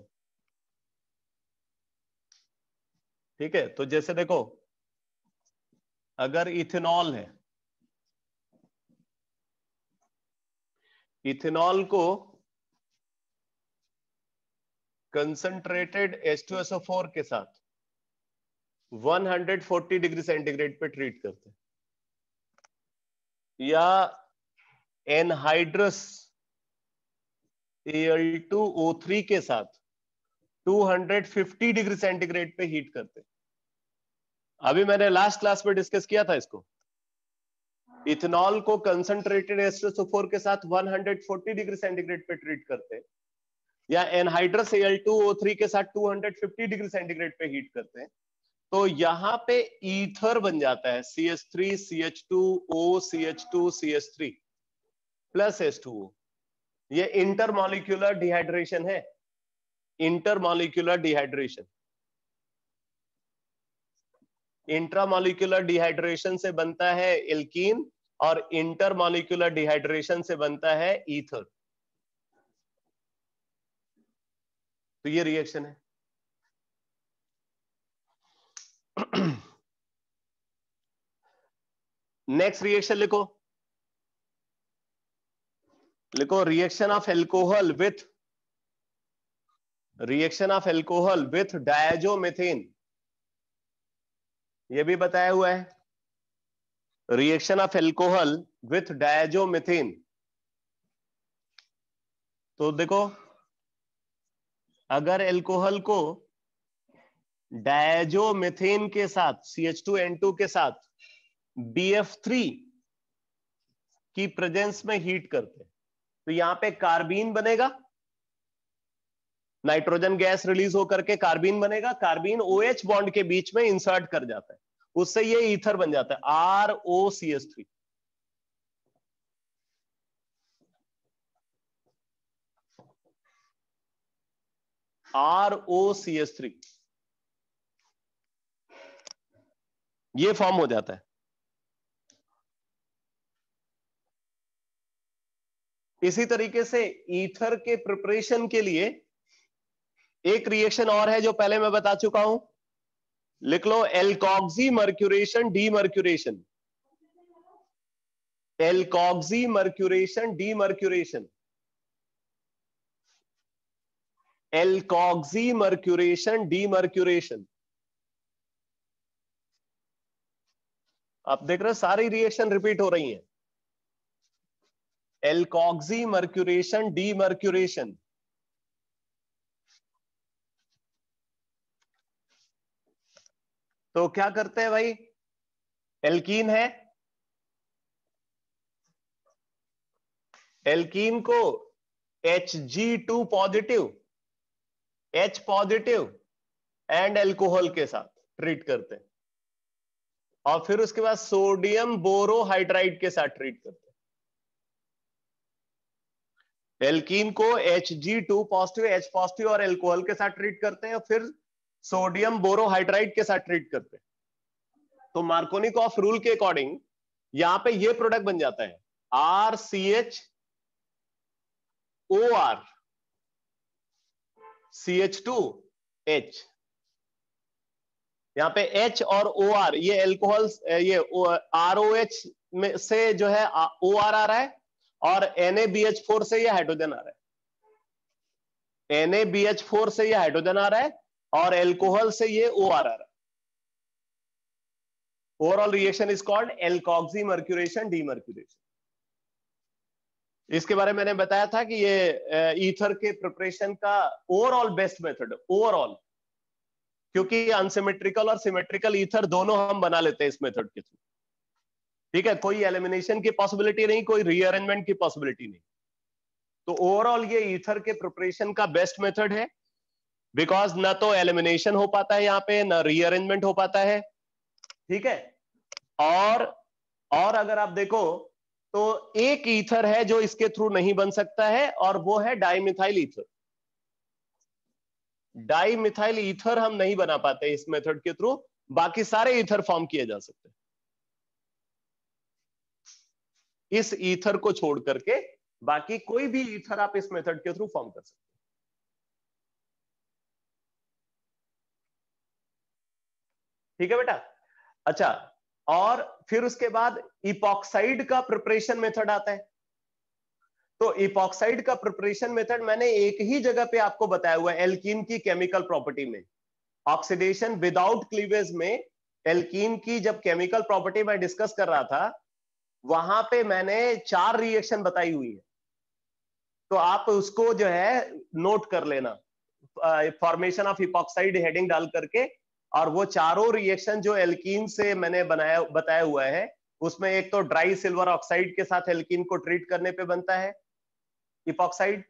ठीक है। तो जैसे देखो अगर इथेनॉल है, इथेनॉल को कंसंट्रेटेड H2SO4 के साथ 140 डिग्री सेंटीग्रेड पे ट्रीट करते हैं, या एनहाइड्रस Al2O3 के साथ 250 डिग्री सेंटीग्रेड पे हीट करते हैं। अभी मैंने लास्ट क्लास में डिस्कस किया था इसको, इथेनॉल को कंसंट्रेटेड H2SO4 के साथ 140 डिग्री सेंटीग्रेड पे ट्रीट करते हैं, या एनहाइड्रस Al2O3 के साथ 250 डिग्री सेंटीग्रेड पे हीट करते हैं, तो यहां पे ईथर बन जाता है CH3 CH2O CH2 CH3 plus H2O। ये इंटरमॉलिक्यूलर डिहाइड्रेशन है, इंटरमॉलिक्यूलर डिहाइड्रेशन। इंट्रामॉलिक्यूलर डिहाइड्रेशन से बनता है एल्कीन और इंटरमॉलिक्यूलर डिहाइड्रेशन से बनता है ईथर। तो ये रिएक्शन है। नेक्स्ट रिएक्शन लिखो, लिखो reaction of alcohol with, reaction of alcohol with diazomethane, ये भी बताया हुआ है, reaction of alcohol with diazomethane. तो देखो अगर एल्कोहल को डायजोमीथेन के साथ CH2N2 के साथ BF3 की प्रेजेंस में हीट करते हैं, तो यहां पे कार्बीन बनेगा, नाइट्रोजन गैस रिलीज होकर के कार्बीन बनेगा, कार्बीन OH बॉन्ड के बीच में इंसर्ट कर जाता है, उससे ये ईथर बन जाता है ROCH3। ROCH3 ये फॉर्म हो जाता है। इसी तरीके से ईथर के प्रिपरेशन के लिए एक रिएक्शन और है जो पहले मैं बता चुका हूं, लिख लो alkoxy mercuration demercuration, alkoxy mercuration demercuration, alkoxy mercuration demercuration. आप देख रहे हो सारी रिएक्शन रिपीट हो रही हैं। Alkoxy mercuration demercuration. तो क्या करते हैं भाई, एल्कीन है, एल्कीन को Hg2 positive, H positive and alcohol के साथ ट्रीट करते हैं, और फिर उसके बाद सोडियम बोरोहाइड्राइड के साथ ट्रीट करते हैं। एल्कीन को Hg2 पॉजिटिव, H पॉजिटिव और एल्कोहल के साथ ट्रीट करते हैं, और फिर सोडियम बोरोहाइड्राइड के साथ ट्रीट करते हैं। तो मार्कोनिकॉफ रूल के अकॉर्डिंग यहां पे ये प्रोडक्ट बन जाता है RCHOR CH2H। यहां पे H और OR ये एल्कोहल, ये ROH में से जो है OR आ रहा है, और NaBH4 से ये हाइड्रोजन आ रहा है, NaBH4 से ये हाइड्रोजन आ रहा है, और एल्कोहल से ये OR आ रहा है। Overall reaction is called alkoxy mercuration demercuration. इसके बारे में मैंने बताया था कि ये ईथर के प्रिपरेशन का ओवरऑल बेस्ट मेथड है, ओवरऑल, क्योंकि अनसिमेट्रिकल और सिमेट्रिकल ईथर दोनों हम बना लेते हैं इस मेथड के थ्रू। ठीक है, कोई एलिमिनेशन की पॉसिबिलिटी नहीं, कोई रीअरेंजमेंट की पॉसिबिलिटी नहीं। तो ओवरऑल ये ईथर के प्रिपरेशन का बेस्ट मेथड है, बिकॉज ना तो एलिमिनेशन हो पाता है यहाँ पे, ना रीअरेंजमेंट हो पाता है। ठीक है, और अगर आप देखो तो एक ईथर है जो इसके थ्रू नहीं बन सकता है, और वो है डाइमिथाइल ईथर। डाइमिथाइल ईथर हम नहीं बना पाते इस मेथड के थ्रू, बाकी सारे ईथर फॉर्म किए जा सकते हैं इस ईथर को छोड़ करके। बाकी कोई भी ईथर आप इस मेथड के थ्रू फॉर्म कर सकते हैं। ठीक है बेटा। अच्छा, और फिर उसके बाद इपॉक्साइड का प्रिपरेशन मेथड आता है। तो इपॉक्साइड का प्रिपरेशन मेथड मैंने एक ही जगह पे आपको बताया हुआ है, एल्कीन की केमिकल प्रॉपर्टी में, ऑक्सीडेशन विदाउट क्लीवेज में एल्कीन की जब केमिकल प्रॉपर्टी में डिस्कस कर रहा था, वहां पे मैंने 4 रिएक्शन बताई हुई है, तो आप उसको जो है नोट कर लेना, फॉर्मेशन ऑफ इपॉक्साइड हेडिंग डाल करके। और वो चारों रिएक्शन जो एल्कीन से मैंने बताया हुआ है, उसमें एक तो ड्राई सिल्वर ऑक्साइड के साथ एल्कीन को ट्रीट करने पे बनता है इपॉक्साइड,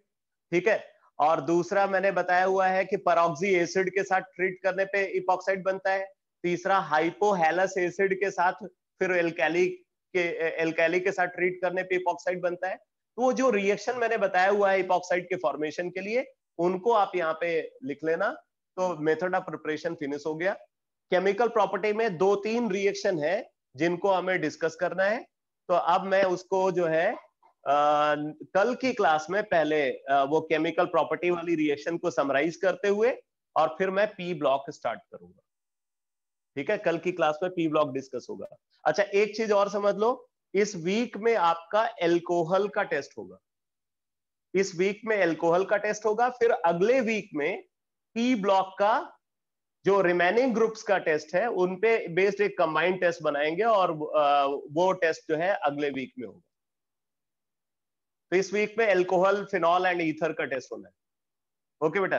ठीक है, और दूसरा मैंने बताया हुआ है कि परऑक्सी एसिड के साथ ट्रीट करने पे इपॉक्साइड बनता है, तीसरा हाइपोहेलस एसिड के साथ फिर एल्कैली के साथ ट्रीट करने पे इपॉक्साइड बनता है। तो वो जो रिएक्शन मैंने बताया हुआ है इपॉक्साइड के फॉर्मेशन के लिए, उनको आप यहाँ पे लिख लेना, तो मेथड ऑफ प्रिपरेशन फिनिश हो गया। केमिकल प्रॉपर्टी में 2-3 रिएक्शन है जिनको हमें डिस्कस करना है, तो अब मैं उसको जो है कल की क्लास में पहले वो केमिकल प्रॉपर्टी वाली रिएक्शन को समराइज करते हुए, और फिर मैं पी ब्लॉक स्टार्ट करूंगा। ठीक है, कल की क्लास में पी ब्लॉक डिस्कस होगा। अच्छा, एक चीज और समझ लो, इस वीक में आपका एल्कोहल का टेस्ट होगा, इस वीक में एल्कोहल का टेस्ट होगा, फिर अगले वीक में पी ब्लॉक का जो रिमेनिंग ग्रुप्स का टेस्ट है उन पे बेस्ड एक कंबाइंड टेस्ट बनाएंगे, और वो टेस्ट जो है अगले वीक में होगा। तो इस वीक में एल्कोहल, फिनॉल एंड ईथर का टेस्ट होना है। ओके बेटा।